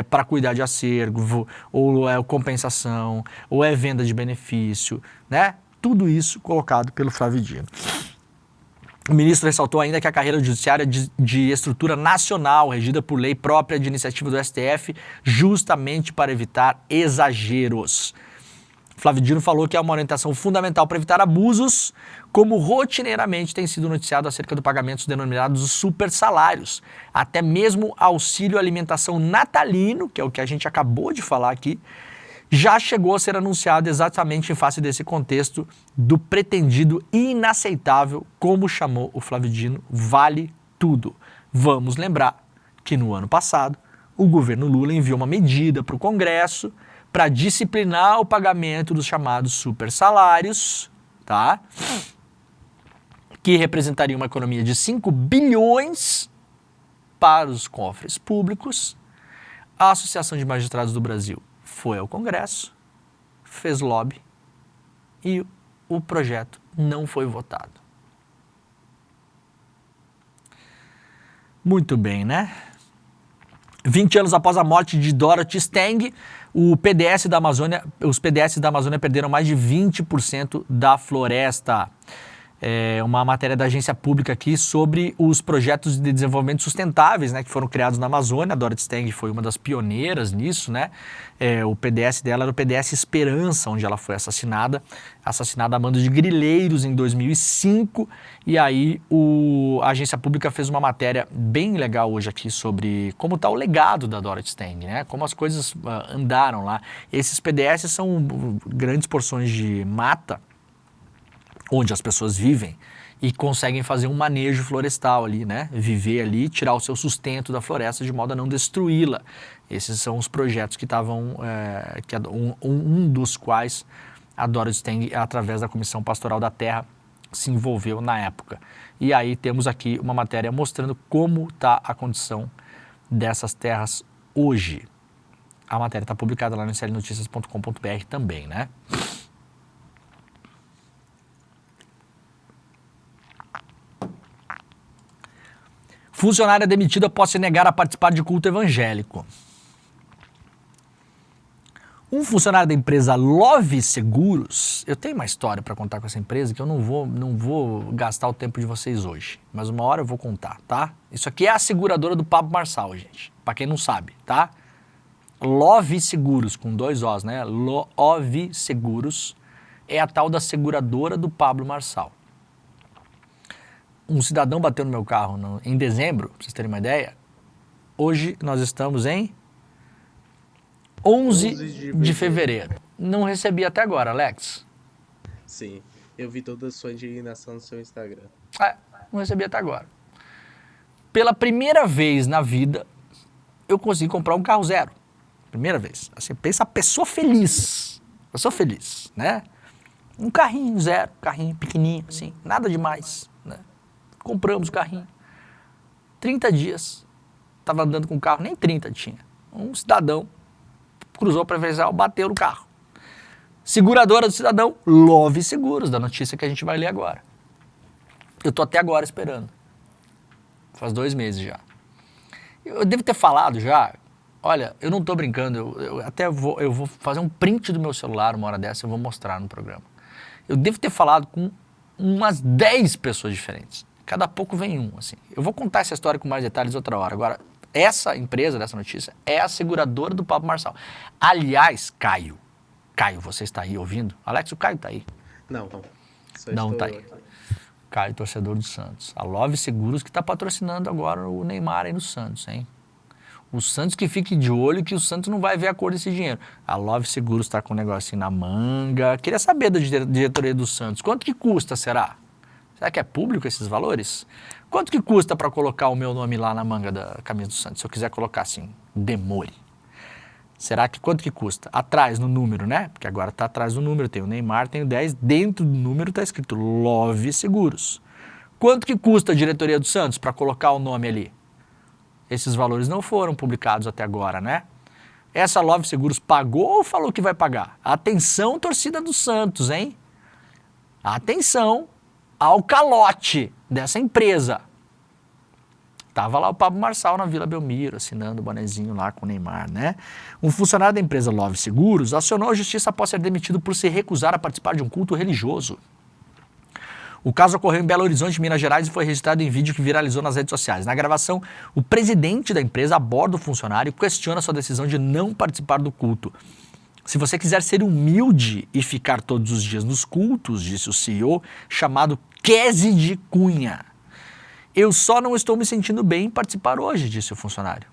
para cuidar de acervo, ou é compensação, ou é venda de benefício, né? Tudo isso colocado pelo Flávio Dino. O ministro ressaltou ainda que a carreira judiciária de estrutura nacional, regida por lei própria de iniciativa do STF, justamente para evitar exageros. Flávio Dino falou que é uma orientação fundamental para evitar abusos, como rotineiramente tem sido noticiado acerca do pagamento dos denominados super salários. Até mesmo auxílio alimentação natalino, que é o que a gente acabou de falar aqui, já chegou a ser anunciado exatamente em face desse contexto do pretendido inaceitável, como chamou o Flávio Dino, vale tudo. Vamos lembrar que no ano passado o governo Lula enviou uma medida para o Congresso para disciplinar o pagamento dos chamados super salários, tá? Que representaria uma economia de 5 bilhões para os cofres públicos. A Associação de Magistrados do Brasil foi ao Congresso, fez lobby e o projeto não foi votado. Muito bem, né? 20 anos após a morte de Dorothy Stang, os PDS da Amazônia perderam mais de 20% da floresta. Uma matéria da agência pública aqui sobre os projetos de desenvolvimento sustentáveis, né, que foram criados na Amazônia. A Dorothy Stang foi uma das pioneiras nisso, né? O PDS dela era o PDS Esperança, onde ela foi assassinada a mando de grileiros em 2005. E aí a agência pública fez uma matéria bem legal hoje aqui sobre como está o legado da Dorothy Stang, né? Como as coisas andaram lá. Esses PDS são grandes porções de mata, onde as pessoas vivem e conseguem fazer um manejo florestal ali, né? Viver ali, tirar o seu sustento da floresta de modo a não destruí-la. Esses são os projetos que estavam, um dos quais a Dorothy Stang, através da Comissão Pastoral da Terra, se envolveu na época. E aí temos aqui uma matéria mostrando como está a condição dessas terras hoje. A matéria está publicada lá no slnoticias.com.br também, né? Funcionária demitida após se negar a participar de culto evangélico. Um funcionário da empresa Love Seguros, eu tenho uma história para contar com essa empresa que eu não vou gastar o tempo de vocês hoje, mas uma hora eu vou contar, tá? Isso aqui é a seguradora do Pablo Marçal, gente, para quem não sabe, tá? Love Seguros, com 2 Os, né? Love Seguros é a tal da seguradora do Pablo Marçal. Um cidadão bateu no meu carro em dezembro, pra vocês terem uma ideia. Hoje nós estamos em 11 de fevereiro. Não recebi até agora, Alex. Sim, eu vi toda a sua indignação no seu Instagram. Não recebi até agora. Pela primeira vez na vida, eu consegui comprar um carro zero. Primeira vez. Assim, pensa a pessoa feliz. Pessoa feliz, né? Um carrinho zero, carrinho pequenininho, assim, nada demais, né? Compramos o carrinho. 30 dias. Estava andando com o carro, nem 30 tinha. Um cidadão cruzou para preferencial, bateu no carro. Seguradora do cidadão, Love Seguros, da notícia que a gente vai ler agora. Eu tô até agora esperando. Faz 2 meses já. Eu devo ter falado já. Olha, eu não tô brincando. Eu vou fazer um print do meu celular uma hora dessa, eu vou mostrar no programa. Eu devo ter falado com umas 10 pessoas diferentes. Cada pouco vem um, assim. Eu vou contar essa história com mais detalhes outra hora. Agora, essa empresa dessa notícia é a seguradora do Pablo Marçal. Aliás, Caio, você está aí ouvindo? Alex, o Caio está aí. Não Está aí. Caio, torcedor do Santos. A Love Seguros que está patrocinando agora o Neymar aí no Santos, hein? O Santos que fique de olho que o Santos não vai ver a cor desse dinheiro. A Love Seguros está com um negocinho na manga. Queria saber da diretoria do Santos. Quanto que custa, será? Será que é público esses valores? Quanto que custa para colocar o meu nome lá na manga da camisa do Santos? Se eu quiser colocar assim, Demore. Será que quanto que custa? Atrás no número, né? Porque agora está atrás do número. Tem o Neymar, tem o 10. Dentro do número está escrito Love Seguros. Quanto que custa a diretoria do Santos para colocar o nome ali? Esses valores não foram publicados até agora, né? Essa Love Seguros pagou ou falou que vai pagar? Atenção, torcida do Santos, hein? Atenção. ao calote dessa empresa. Tava lá o Pablo Marçal na Vila Belmiro, assinando o bonezinho lá com o Neymar, né? Um funcionário da empresa Love Seguros acionou a justiça após ser demitido por se recusar a participar de um culto religioso. O caso ocorreu em Belo Horizonte, Minas Gerais, e foi registrado em vídeo que viralizou nas redes sociais. Na gravação, o presidente da empresa aborda o funcionário e questiona sua decisão de não participar do culto. Se você quiser ser humilde e ficar todos os dias nos cultos, disse o CEO, chamado Kese de Cunha. Eu só não estou me sentindo bem em participar hoje, disse o funcionário.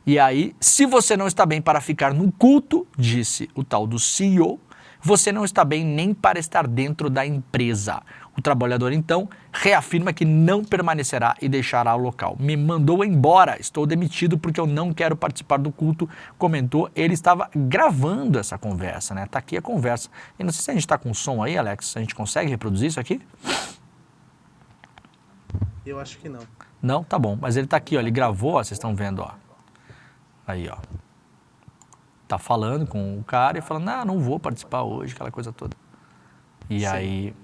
E aí, se você não está bem para ficar no culto, disse o tal do CEO, você não está bem nem para estar dentro da empresa. O trabalhador, então, reafirma que não permanecerá e deixará o local. Me mandou embora, estou demitido porque eu não quero participar do culto, comentou. Ele estava gravando essa conversa, né? Tá aqui a conversa. E não sei se a gente está com som aí, Alex, a gente consegue reproduzir isso aqui? Eu acho que não. Não? Tá bom. Mas ele tá aqui, ó. Ele gravou, ó. Vocês estão vendo, ó. Aí, ó. Tá falando com o cara e falando, não vou participar hoje, aquela coisa toda. E Sim. aí...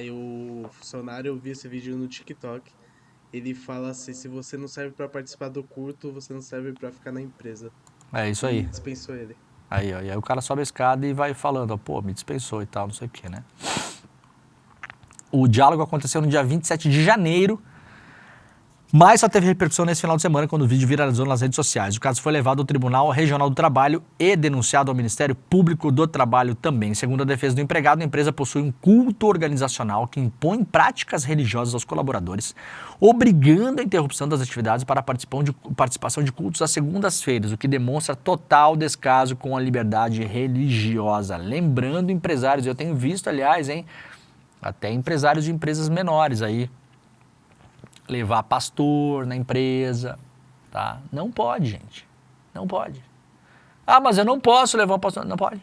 o funcionário, eu vi esse vídeo no TikTok. Ele fala assim, se você não serve pra participar do culto, você não serve pra ficar na empresa. É isso E aí. dispensou ele. Aí, ó. E aí o cara sobe a escada e vai falando, ó, pô, me dispensou e tal, não sei o que, né? O diálogo aconteceu no dia 27 de janeiro, mas só teve repercussão nesse final de semana quando o vídeo viralizou nas redes sociais. O caso foi levado ao Tribunal Regional do Trabalho e denunciado ao Ministério Público do Trabalho também. Segundo a defesa do empregado, a empresa possui um culto organizacional que impõe práticas religiosas aos colaboradores, obrigando a interrupção das atividades para a participação de cultos às segundas-feiras, o que demonstra total descaso com a liberdade religiosa. Lembrando, empresários, eu tenho visto, aliás, até empresários de empresas menores aí, levar pastor na empresa, tá? Não pode, gente. Não pode. Ah, mas eu não posso levar um pastor. Não pode.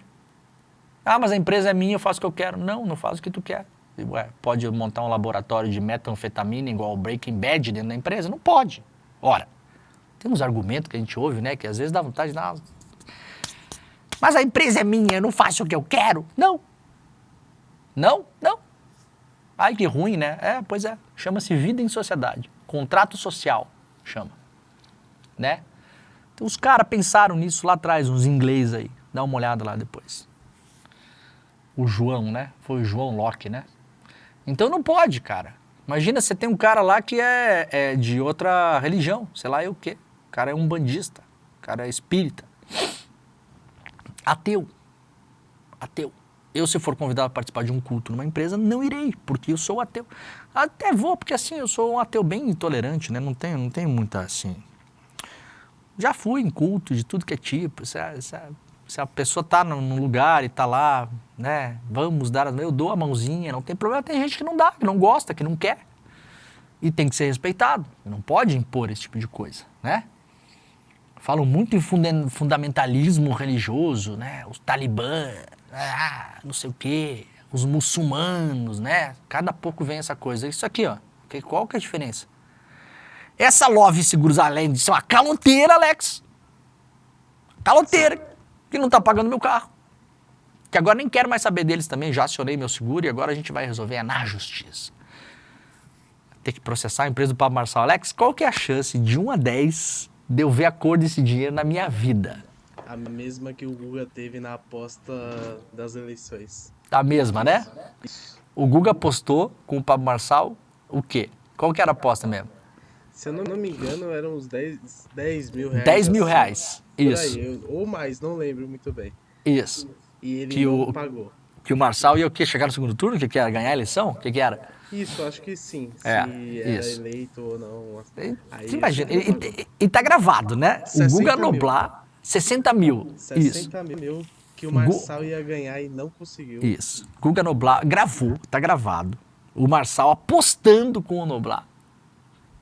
Ah, mas a empresa é minha, eu faço o que eu quero. Não faz o que tu quer. Ué, pode montar um laboratório de metanfetamina igual o Breaking Bad dentro da empresa? Não pode. Ora, tem uns argumentos que a gente ouve, né, que às vezes dá vontade de dar... Mas a empresa é minha, eu não faço o que eu quero. Não. Ai, que ruim, né? Pois é. Chama-se vida em sociedade. Contrato social, chama. Né? Então, os caras pensaram nisso lá atrás, uns ingleses aí. Dá uma olhada lá depois. O João, né? Foi o João Locke, né? Então não pode, cara. Imagina, você tem um cara lá que é de outra religião, sei lá o quê. O cara é um bandista, o cara é espírita. Ateu. Eu, se for convidado a participar de um culto numa empresa, não irei, porque eu sou ateu. Até vou, porque assim, eu sou um ateu bem intolerante, né? Não tenho muita, assim... Já fui em culto de tudo que é tipo. Se a pessoa tá num lugar e tá lá, né? Vamos dar... Eu dou a mãozinha, não tem problema. Tem gente que não dá, que não gosta, que não quer. E tem que ser respeitado. Não pode impor esse tipo de coisa, né? Falam muito em fundamentalismo religioso, né? Os talibã... não sei o quê, os muçulmanos, né? Cada pouco vem essa coisa. Isso aqui, ó, qual que é a diferença? Essa Love Seguros, além de ser uma caloteira, Alex, caloteira, que não tá pagando meu carro. Que agora nem quero mais saber deles também, já acionei meu seguro e agora a gente vai resolver na justiça. Ter que processar a empresa do Pablo Marçal. Alex, qual que é a chance de 1 a 10 de eu ver a cor desse dinheiro na minha vida? A mesma que o Guga teve na aposta das eleições. A mesma, né? O Guga apostou com o Pablo Marçal o quê? Qual que era a aposta mesmo? Se eu não me engano, eram uns 10 mil reais. 10 mil reais, isso. Aí, ou mais, não lembro muito bem. Isso. E ele Que não pagou. Que o Marçal ia o quê? Chegar no segundo turno? O que era? Ganhar a eleição? O que era? Isso, acho que sim. Se isso. era eleito ou não. Aí, você imagina, e tá gravado, né? O Guga Noblar... 60 mil. 60 mil que o Marçal ia ganhar e não conseguiu. Isso. Guga Noblar gravou, tá gravado. O Marçal apostando com o Noblar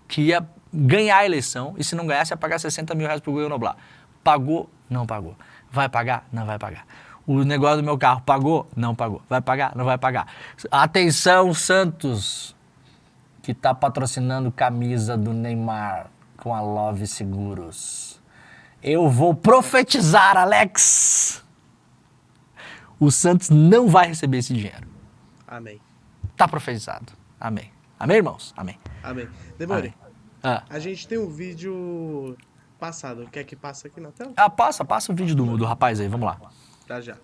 que ia ganhar a eleição e se não ganhasse ia pagar 60 mil reais pro Guga Noblar. Pagou? Não pagou. Vai pagar? Não vai pagar. O negócio do meu carro pagou? Não pagou. Vai pagar? Não vai pagar. Atenção, Santos, que tá patrocinando camisa do Neymar com a Love Seguros. Eu vou profetizar, Alex. O Santos não vai receber esse dinheiro. Amém. Tá profetizado. Amém. Amém, irmãos? Amém. Amém. Demore, Amém. Ah. a gente tem um vídeo passado. Quer que passe aqui na tela? Passa o vídeo do rapaz aí, vamos lá. Tá já.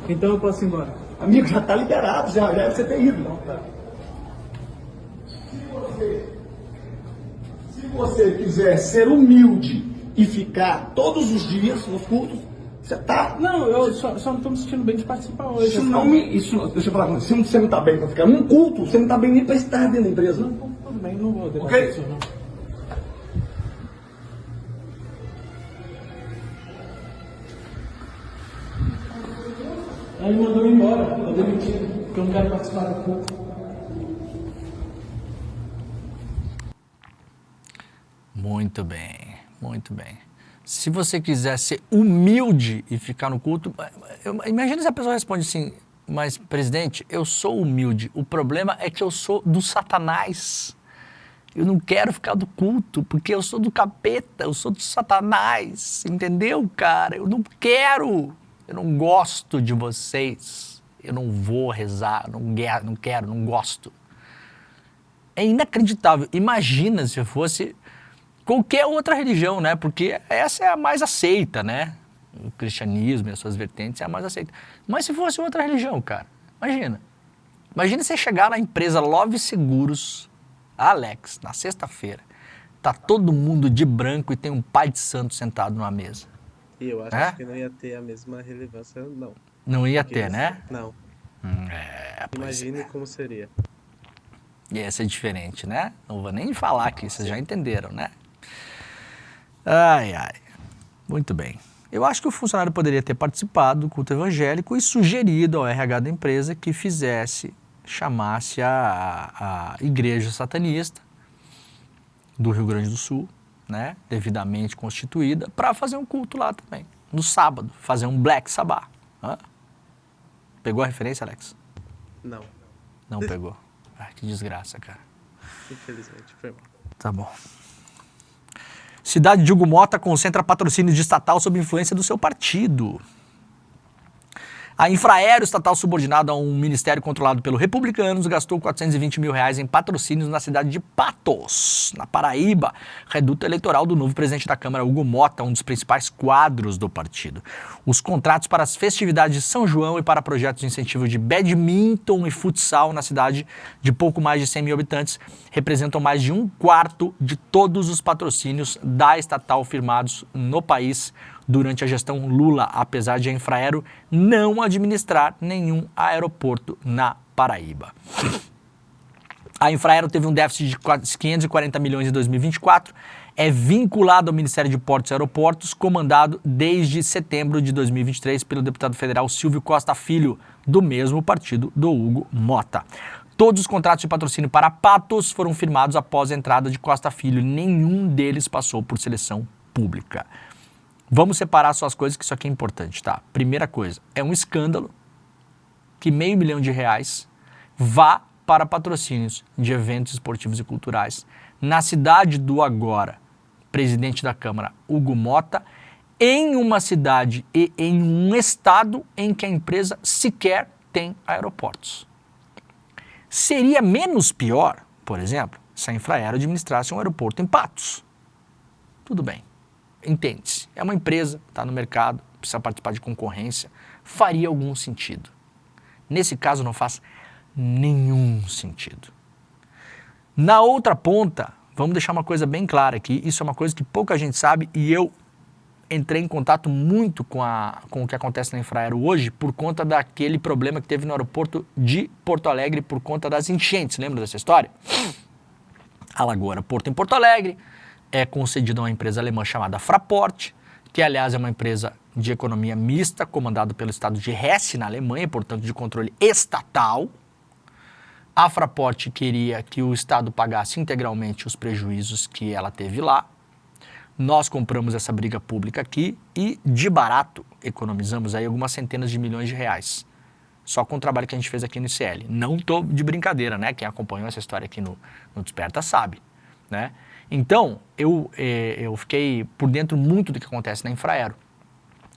Então eu posso ir embora. Amigo, já tá liberado, já era pra você ter ido. Não, tá. Se você quiser ser humilde e ficar todos os dias nos cultos, você tá. Não, eu só não tô me sentindo bem de participar hoje. Deixa eu falar com você. Se você não tá bem pra ficar num culto, você não tá bem nem pra estar dentro da empresa. Não, tudo bem, não vou debater Ok? isso, não. Aí mandou eu embora, tô demitido, porque eu não quero participar do culto. Muito bem, muito bem. Se você quiser ser humilde e ficar no culto, imagina se a pessoa responde assim, mas presidente, eu sou humilde, o problema é que eu sou do Satanás. Eu não quero ficar do culto, porque eu sou do capeta, eu sou do Satanás, entendeu, cara? Eu não quero, eu não gosto de vocês, eu não vou rezar, não quero, não gosto. É inacreditável. Imagina se fosse qualquer outra religião, né? Porque essa é a mais aceita, né? O cristianismo e as suas vertentes é a mais aceita. Mas se fosse outra religião, cara, imagina. Imagina você chegar na empresa Love Seguros, Alex, na sexta-feira, tá todo mundo de branco e tem um pai de santo sentado numa mesa. E eu acho que não ia ter a mesma relevância, não. Não ia Porque ter, né? Não. Pois Imagine como seria. ia ser diferente, né? Não vou nem falar aqui, vocês já entenderam, né? Ai, ai. Muito bem. Eu acho que o funcionário poderia ter participado do culto evangélico e sugerido ao RH da empresa que chamasse a igreja satanista do Rio Grande do Sul, né, devidamente constituída, para fazer um culto lá também, no sábado, fazer um Black Sabbath. Hã? Pegou a referência, Alex? Não. Não pegou. Ai, que desgraça, cara. Infelizmente, foi mal. Tá bom. Cidade de Hugo Mota concentra patrocínio de estatal sob influência do seu partido. A Infraero, estatal subordinada a um ministério controlado pelos republicanos, gastou R$420 mil em patrocínios na cidade de Patos, na Paraíba, reduto eleitoral do novo presidente da Câmara, Hugo Mota, um dos principais quadros do partido. Os contratos para as festividades de São João e para projetos de incentivo de badminton e futsal na cidade de pouco mais de 100 mil habitantes representam mais de 1/4 de todos os patrocínios da estatal firmados no país durante a gestão Lula, apesar de a Infraero não administrar nenhum aeroporto na Paraíba. A Infraero teve um déficit de 540 milhões em 2024, é vinculado ao Ministério de Portos e Aeroportos, comandado desde setembro de 2023 pelo deputado federal Silvio Costa Filho, do mesmo partido do Hugo Mota. Todos os contratos de patrocínio para Patos foram firmados após a entrada de Costa Filho, nenhum deles passou por seleção pública. Vamos separar só as coisas, que isso aqui é importante, tá? Primeira coisa, é um escândalo que R$500 mil vá para patrocínios de eventos esportivos e culturais na cidade do agora presidente da Câmara, Hugo Mota, em uma cidade e em um estado em que a empresa sequer tem aeroportos. Seria menos pior, por exemplo, se a Infraero administrasse um aeroporto em Patos. Tudo bem. Entende-se, é uma empresa, está no mercado, precisa participar de concorrência, faria algum sentido. Nesse caso não faz nenhum sentido. Na outra ponta, vamos deixar uma coisa bem clara aqui, isso é uma coisa que pouca gente sabe e eu entrei em contato muito com o que acontece na Infraero hoje por conta daquele problema que teve no aeroporto de Porto Alegre por conta das enchentes, lembra dessa história? Alagou o aeroporto em Porto Alegre, é concedido a uma empresa alemã chamada Fraport, que aliás é uma empresa de economia mista, comandada pelo estado de Hesse, na Alemanha, portanto de controle estatal. A Fraport queria que o estado pagasse integralmente os prejuízos que ela teve lá. Nós compramos essa briga pública aqui e de barato economizamos aí algumas centenas de milhões de reais. Só com o trabalho que a gente fez aqui no ICL. Não tô de brincadeira, né? Quem acompanhou essa história aqui no Desperta sabe, né? Então, eu fiquei por dentro muito do que acontece na Infraero.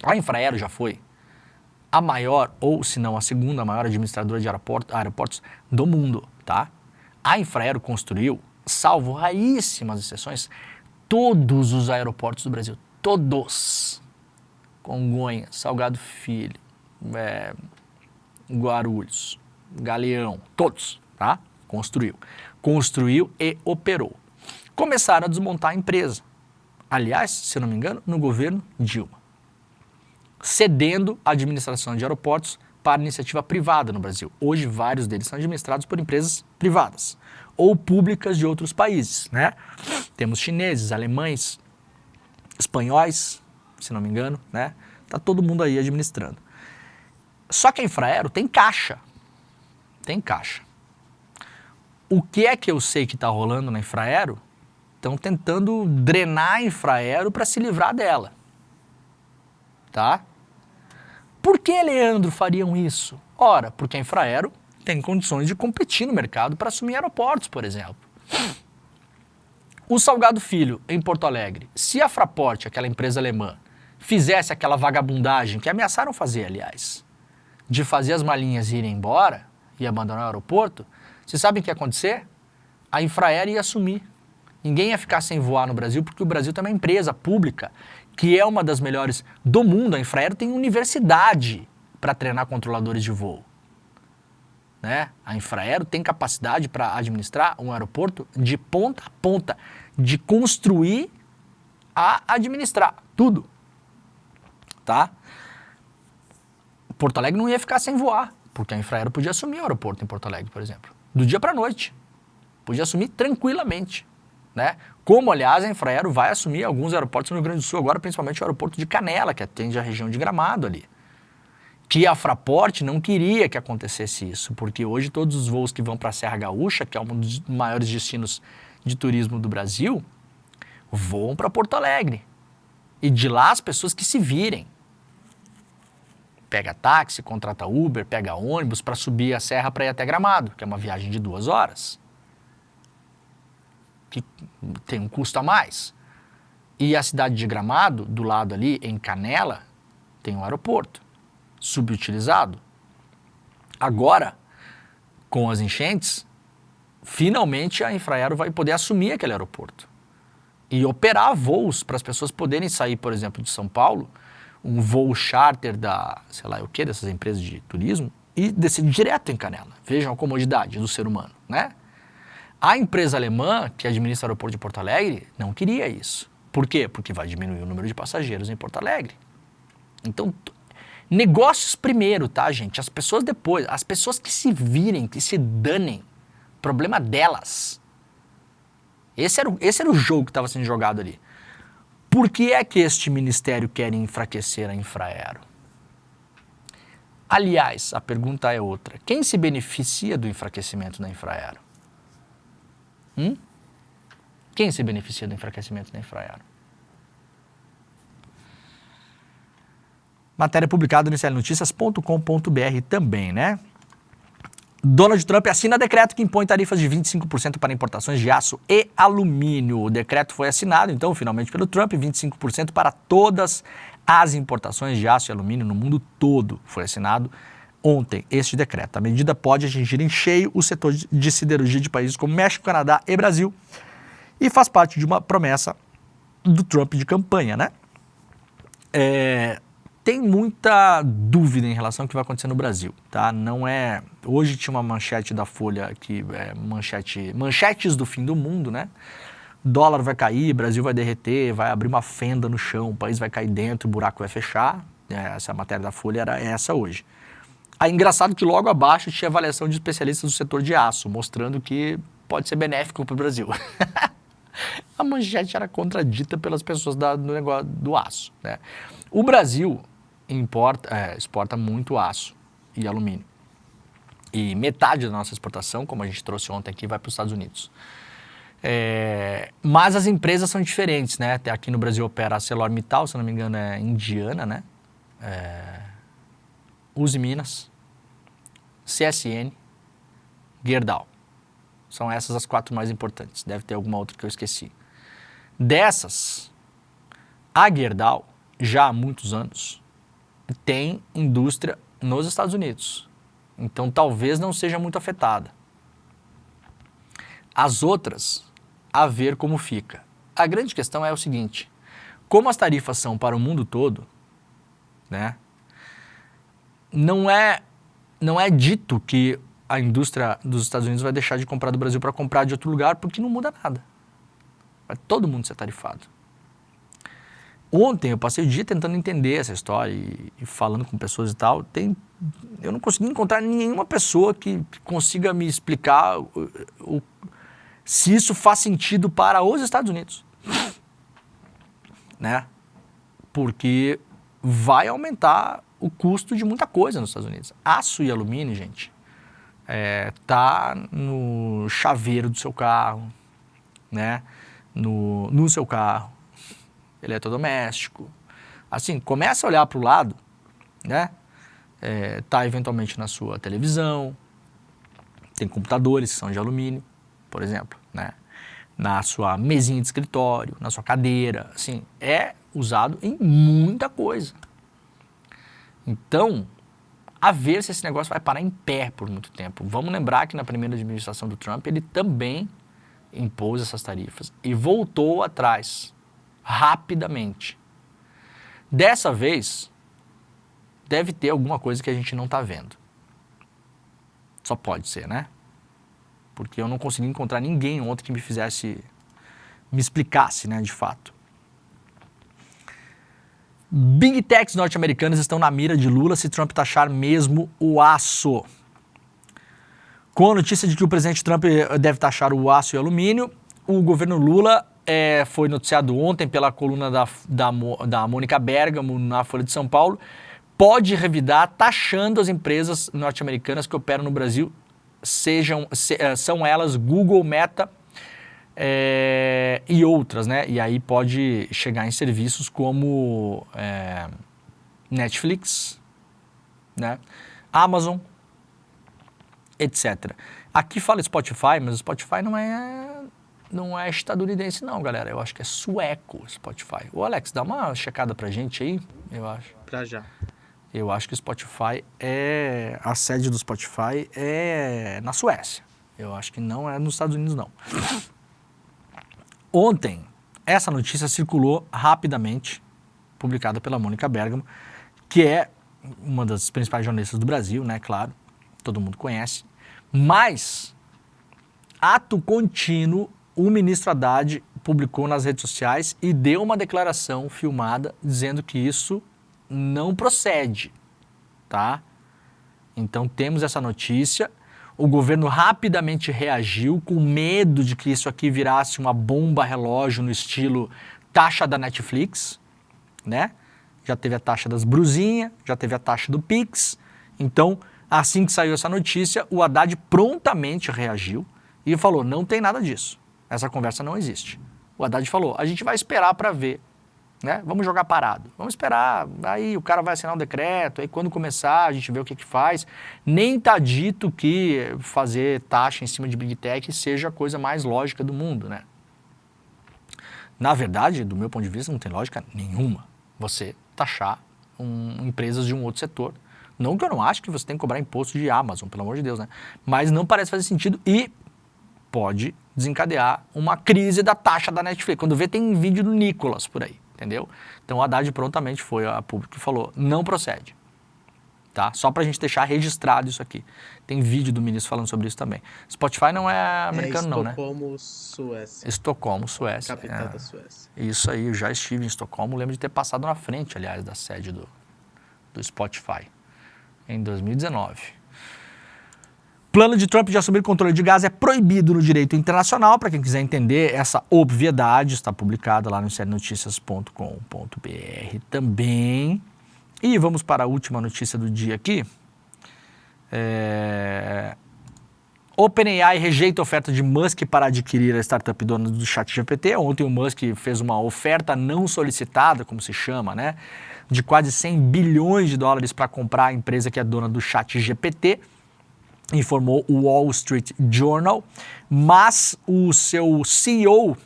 A Infraero já foi a maior, ou se não a segunda maior administradora de aeroportos do mundo, tá? A Infraero construiu, salvo raríssimas exceções, todos os aeroportos do Brasil. Todos. Congonhas, Salgado Filho, Guarulhos, Galeão, todos, tá? Construiu. Construiu e operou. Começaram a desmontar a empresa. Aliás, se eu não me engano, no governo Dilma. Cedendo a administração de aeroportos para iniciativa privada no Brasil. Hoje, vários deles são administrados por empresas privadas ou públicas de outros países, né? Temos chineses, alemães, espanhóis, se não me engano, né? Tá todo mundo aí administrando. Só que a Infraero tem caixa. Tem caixa. O que é que eu sei que está rolando na Infraero? Estão tentando drenar a Infraero para se livrar dela. Tá? Por que, Leandro, fariam isso? Ora, porque a Infraero tem condições de competir no mercado para assumir aeroportos, por exemplo. O Salgado Filho, em Porto Alegre, se a Fraport, aquela empresa alemã, fizesse aquela vagabundagem, que ameaçaram fazer, aliás, de fazer as malinhas irem embora e abandonar o aeroporto, vocês sabem o que ia acontecer? A Infraero ia assumir. Ninguém ia ficar sem voar no Brasil, porque o Brasil tem uma empresa pública, que é uma das melhores do mundo. A Infraero tem universidade para treinar controladores de voo. Né? A Infraero tem capacidade para administrar um aeroporto de ponta a ponta, de construir a administrar, tudo. Tá? Porto Alegre não ia ficar sem voar, porque a Infraero podia assumir o aeroporto em Porto Alegre, por exemplo, do dia para a noite. Podia assumir tranquilamente. Né? Como, aliás, a Infraero vai assumir alguns aeroportos no Rio Grande do Sul, agora principalmente o aeroporto de Canela, que atende a região de Gramado ali. Que a Fraport não queria que acontecesse isso, porque hoje todos os voos que vão para a Serra Gaúcha, que é um dos maiores destinos de turismo do Brasil, voam para Porto Alegre. E de lá as pessoas que se virem. Pega táxi, contrata Uber, pega ônibus para subir a serra para ir até Gramado, que é uma viagem de 2 horas. Que tem um custo a mais. E a cidade de Gramado, do lado ali, em Canela, tem um aeroporto subutilizado. Agora, com as enchentes, finalmente a Infraero vai poder assumir aquele aeroporto e operar voos para as pessoas poderem sair, por exemplo, de São Paulo, um voo charter da, sei lá o que, dessas empresas de turismo, e descer direto em Canela. Vejam a comodidade do ser humano, né? A empresa alemã, que administra o aeroporto de Porto Alegre, não queria isso. Por quê? Porque vai diminuir o número de passageiros em Porto Alegre. Então, negócios primeiro, tá, gente? As pessoas depois. As pessoas que se virem, que se danem, problema delas. Esse era o jogo que estava sendo jogado ali. Por que é que este ministério quer enfraquecer a Infraero? Aliás, a pergunta é outra. Quem se beneficia do enfraquecimento da Infraero? Quem se beneficia do enfraquecimento da Infraero? Matéria publicada no iclnoticias.com.br também, né? Donald Trump assina decreto que impõe tarifas de 25% para importações de aço e alumínio. O decreto foi assinado, então, finalmente pelo Trump, 25% para todas as importações de aço e alumínio no mundo todo. Foi assinado ontem este decreto. A medida pode atingir em cheio o setor de siderurgia de países como México, Canadá e Brasil e faz parte de uma promessa do Trump de campanha, né? Tem muita dúvida em relação ao que vai acontecer no Brasil, tá? Não é... Hoje tinha uma manchete da Folha aqui, manchetes do fim do mundo, né? Dólar vai cair, Brasil vai derreter, vai abrir uma fenda no chão, o país vai cair dentro, o buraco vai fechar. Essa matéria da Folha era essa hoje. Aí, engraçado que logo abaixo tinha avaliação de especialistas do setor de aço, mostrando que pode ser benéfico para o Brasil. A manchete era contradita pelas pessoas do negócio do aço, né? O Brasil exporta muito aço e alumínio. E metade da nossa exportação, como a gente trouxe ontem aqui, vai para os Estados Unidos. Mas as empresas são diferentes, né? Aqui no Brasil opera a ArcelorMittal, se não me engano é indiana, né? Uzi Minas, CSN, Gerdau. São essas as 4 mais importantes. Deve ter alguma outra que eu esqueci. Dessas, a Gerdau, já há muitos anos, tem indústria nos Estados Unidos. Então, talvez não seja muito afetada. As outras, a ver como fica. A grande questão é o seguinte, como as tarifas são para o mundo todo, né, não é dito que a indústria dos Estados Unidos vai deixar de comprar do Brasil para comprar de outro lugar, porque não muda nada. Vai todo mundo ser tarifado. Ontem eu passei o dia tentando entender essa história e falando com pessoas e tal. Eu não consegui encontrar nenhuma pessoa que consiga me explicar se isso faz sentido para os Estados Unidos. Né? Porque vai aumentar o custo de muita coisa nos Estados Unidos. Aço e alumínio, gente, tá no chaveiro do seu carro, né? No seu carro, eletrodoméstico. Assim, começa a olhar para o lado, né? Tá eventualmente na sua televisão, tem computadores que são de alumínio, por exemplo, né? Na sua mesinha de escritório, na sua cadeira, assim, é usado em muita coisa. Então, a ver se esse negócio vai parar em pé por muito tempo. Vamos lembrar que na primeira administração do Trump, ele também impôs essas tarifas e voltou atrás, rapidamente. Dessa vez, deve ter alguma coisa que a gente não está vendo. Só pode ser, né? Porque eu não consegui encontrar ninguém ontem que me explicasse, né, de fato. Big Techs norte-americanas estão na mira de Lula se Trump taxar mesmo o aço. Com a notícia de que o presidente Trump deve taxar o aço e o alumínio, o governo Lula foi noticiado ontem pela coluna da Mônica Bergamo na Folha de São Paulo, pode revidar taxando as empresas norte-americanas que operam no Brasil, são elas Google, Meta e outras, né? E aí pode chegar em serviços como Netflix, né? Amazon, etc. Aqui fala Spotify, mas o Spotify não é estadunidense não, galera. Eu acho que é sueco o Spotify. Ô Alex, dá uma checada pra gente aí, eu acho. Pra já. Eu acho que o Spotify a sede do Spotify é na Suécia. Eu acho que não é nos Estados Unidos, não. Ontem, essa notícia circulou rapidamente, publicada pela Mônica Bergamo, que é uma das principais jornalistas do Brasil, né, claro, todo mundo conhece. Mas, ato contínuo, o ministro Haddad publicou nas redes sociais e deu uma declaração filmada dizendo que isso não procede, tá? Então temos essa notícia, o governo rapidamente reagiu com medo de que isso aqui virasse uma bomba relógio no estilo taxa da Netflix, né? Já teve a taxa das brusinhas, já teve a taxa do Pix, então assim que saiu essa notícia, o Haddad prontamente reagiu e falou, não tem nada disso, essa conversa não existe. O Haddad falou, a gente vai esperar para ver. Né? Vamos jogar parado, vamos esperar, aí o cara vai assinar um decreto, aí quando começar a gente vê o que faz. Nem tá dito que fazer taxa em cima de Big Tech seja a coisa mais lógica do mundo, né? Na verdade, do meu ponto de vista, não tem lógica nenhuma você taxar empresas de um outro setor. Não que eu não acho que você tem que cobrar imposto de Amazon, pelo amor de Deus, né? Mas não parece fazer sentido e pode desencadear uma crise da taxa da Netflix. Quando vê, tem vídeo do Nicolas por aí. Entendeu? Então o Haddad prontamente foi a público e falou, não procede, tá? Só pra gente deixar registrado isso aqui. Tem vídeo do ministro falando sobre isso também. Spotify não é americano não, né? Estocolmo, Suécia. Estocolmo, Suécia. Capital da Suécia. Isso aí, eu já estive em Estocolmo, lembro de ter passado na frente, aliás, da sede do Spotify, em 2019. Plano de Trump de assumir controle de gás é proibido no direito internacional. Para quem quiser entender essa obviedade, está publicada lá no serienoticias.com.br também. E vamos para a última notícia do dia aqui. OpenAI rejeita a oferta de Musk para adquirir a startup dona do ChatGPT. Ontem o Musk fez uma oferta não solicitada, como se chama, né? De quase 100 bilhões de dólares para comprar a empresa que é dona do ChatGPT. Informou o Wall Street Journal, mas o seu CEO,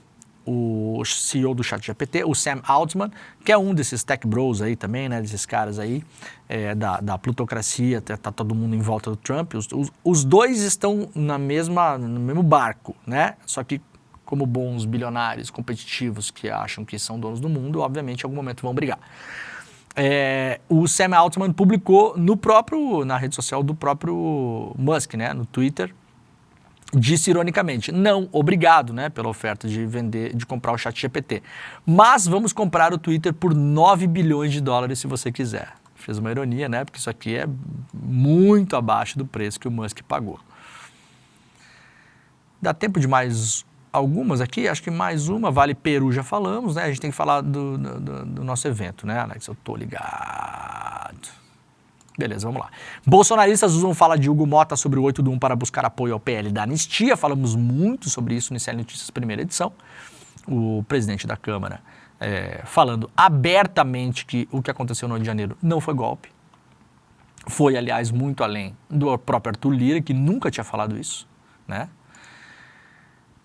o CEO do ChatGPT, o Sam Altman, que é um desses tech bros aí também, né, desses caras aí, da plutocracia, tá todo mundo em volta do Trump. Os dois estão no mesmo barco, né? Só que como bons bilionários competitivos que acham que são donos do mundo, obviamente em algum momento vão brigar. O Sam Altman publicou na rede social do próprio Musk, né, no Twitter, disse ironicamente, não, obrigado, né, pela oferta de comprar o ChatGPT, mas vamos comprar o Twitter por 9 bilhões de dólares se você quiser. Fez uma ironia, né, porque isso aqui é muito abaixo do preço que o Musk pagou. Dá tempo de mais algumas aqui? Acho que mais uma, Vale Peru já falamos, né, a gente tem que falar do nosso evento, né, Alex, eu tô ligado. Beleza, vamos lá. Bolsonaristas usam fala de Hugo Mota sobre o 8 do 1 para buscar apoio ao PL da anistia. Falamos muito sobre isso no ICL Notícias, primeira edição. O presidente da Câmara falando abertamente que o que aconteceu no Rio de Janeiro não foi golpe. Foi, aliás, muito além do próprio Arthur Lira, que nunca tinha falado isso, né?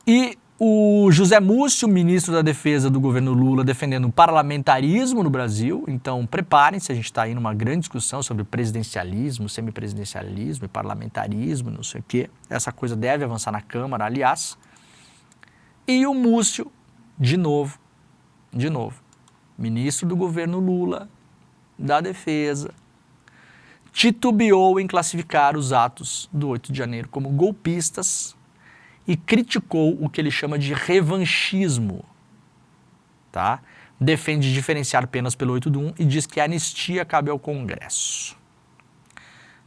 E o José Múcio, ministro da Defesa do governo Lula, defendendo o parlamentarismo no Brasil. Então, preparem-se, a gente está aí numa grande discussão sobre presidencialismo, semipresidencialismo e parlamentarismo, não sei o quê. Essa coisa deve avançar na Câmara, aliás. E o Múcio, de novo, ministro do governo Lula, da Defesa, titubeou em classificar os atos do 8 de janeiro como golpistas e criticou o que ele chama de revanchismo, tá? Defende diferenciar penas pelo 8 do 1 e diz que a anistia cabe ao Congresso.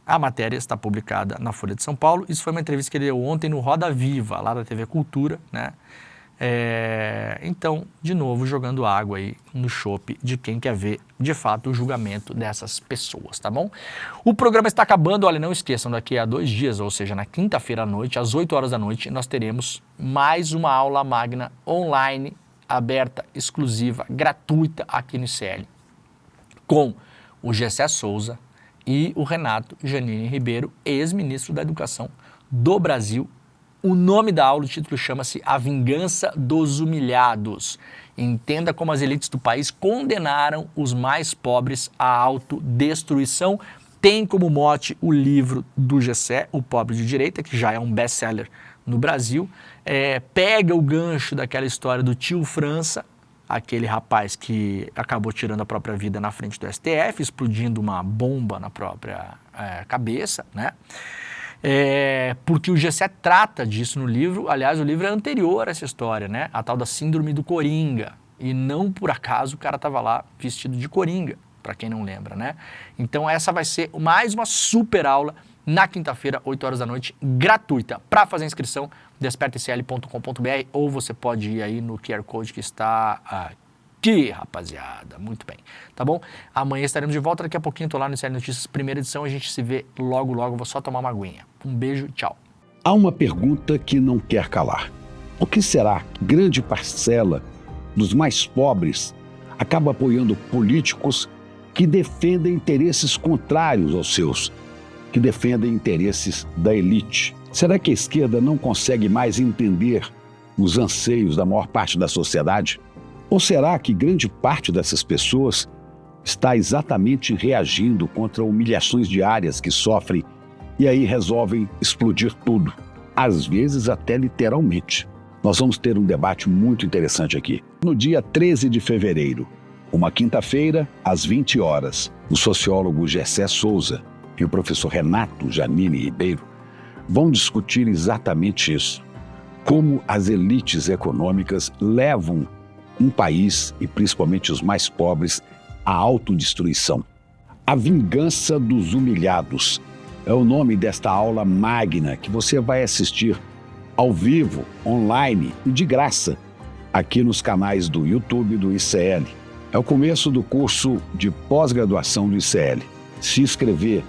A matéria está publicada na Folha de São Paulo. Isso foi uma entrevista que ele deu ontem no Roda Viva, lá da TV Cultura, né? Então, de novo, jogando água aí no chope de quem quer ver, de fato, o julgamento dessas pessoas, tá bom? O programa está acabando, olha, não esqueçam, daqui a 2 dias, ou seja, na quinta-feira à noite, às 8 horas da noite, nós teremos mais uma aula magna online, aberta, exclusiva, gratuita aqui no ICL, com o Gessé Souza e o Renato Janine Ribeiro, ex-ministro da Educação do Brasil. O nome da aula, o título chama-se A Vingança dos Humilhados. Entenda como as elites do país condenaram os mais pobres à autodestruição. Tem como mote o livro do Gessé, O Pobre de Direita, que já é um best-seller no Brasil. Pega o gancho daquela história do tio França, aquele rapaz que acabou tirando a própria vida na frente do STF, explodindo uma bomba na própria cabeça, né? Porque o Gessé trata disso no livro. Aliás, o livro é anterior a essa história, né? A tal da síndrome do Coringa. E não por acaso o cara estava lá vestido de Coringa, para quem não lembra, né? Então essa vai ser mais uma super aula na quinta-feira, 8 horas da noite, gratuita. Para fazer inscrição, despertacl.com.br, ou você pode ir aí no QR Code que está aqui, rapaziada. Muito bem, tá bom? Amanhã estaremos de volta, daqui a pouquinho tô lá no ICL Notícias, primeira edição, a gente se vê logo, vou só tomar uma aguinha. Um beijo, tchau. Há uma pergunta que não quer calar. Por que será que grande parcela dos mais pobres acaba apoiando políticos que defendem interesses contrários aos seus, que defendem interesses da elite? Será que a esquerda não consegue mais entender os anseios da maior parte da sociedade? Ou será que grande parte dessas pessoas está exatamente reagindo contra humilhações diárias que sofrem e aí resolvem explodir tudo? Às vezes até literalmente. Nós vamos ter um debate muito interessante aqui. No dia 13 de fevereiro, uma quinta-feira, às 20 horas, o sociólogo Gessé Souza e o professor Renato Janine Ribeiro vão discutir exatamente isso. Como as elites econômicas levam um país, e principalmente os mais pobres, à autodestruição. A Vingança dos Humilhados é o nome desta aula magna que você vai assistir ao vivo, online e de graça, aqui nos canais do YouTube do ICL. É o começo do curso de pós-graduação do ICL. Se inscrever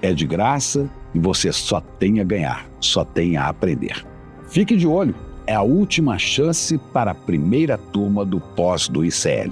é de graça e você só tem a ganhar, só tem a aprender. Fique de olho, é a última chance para a primeira turma do pós do ICL.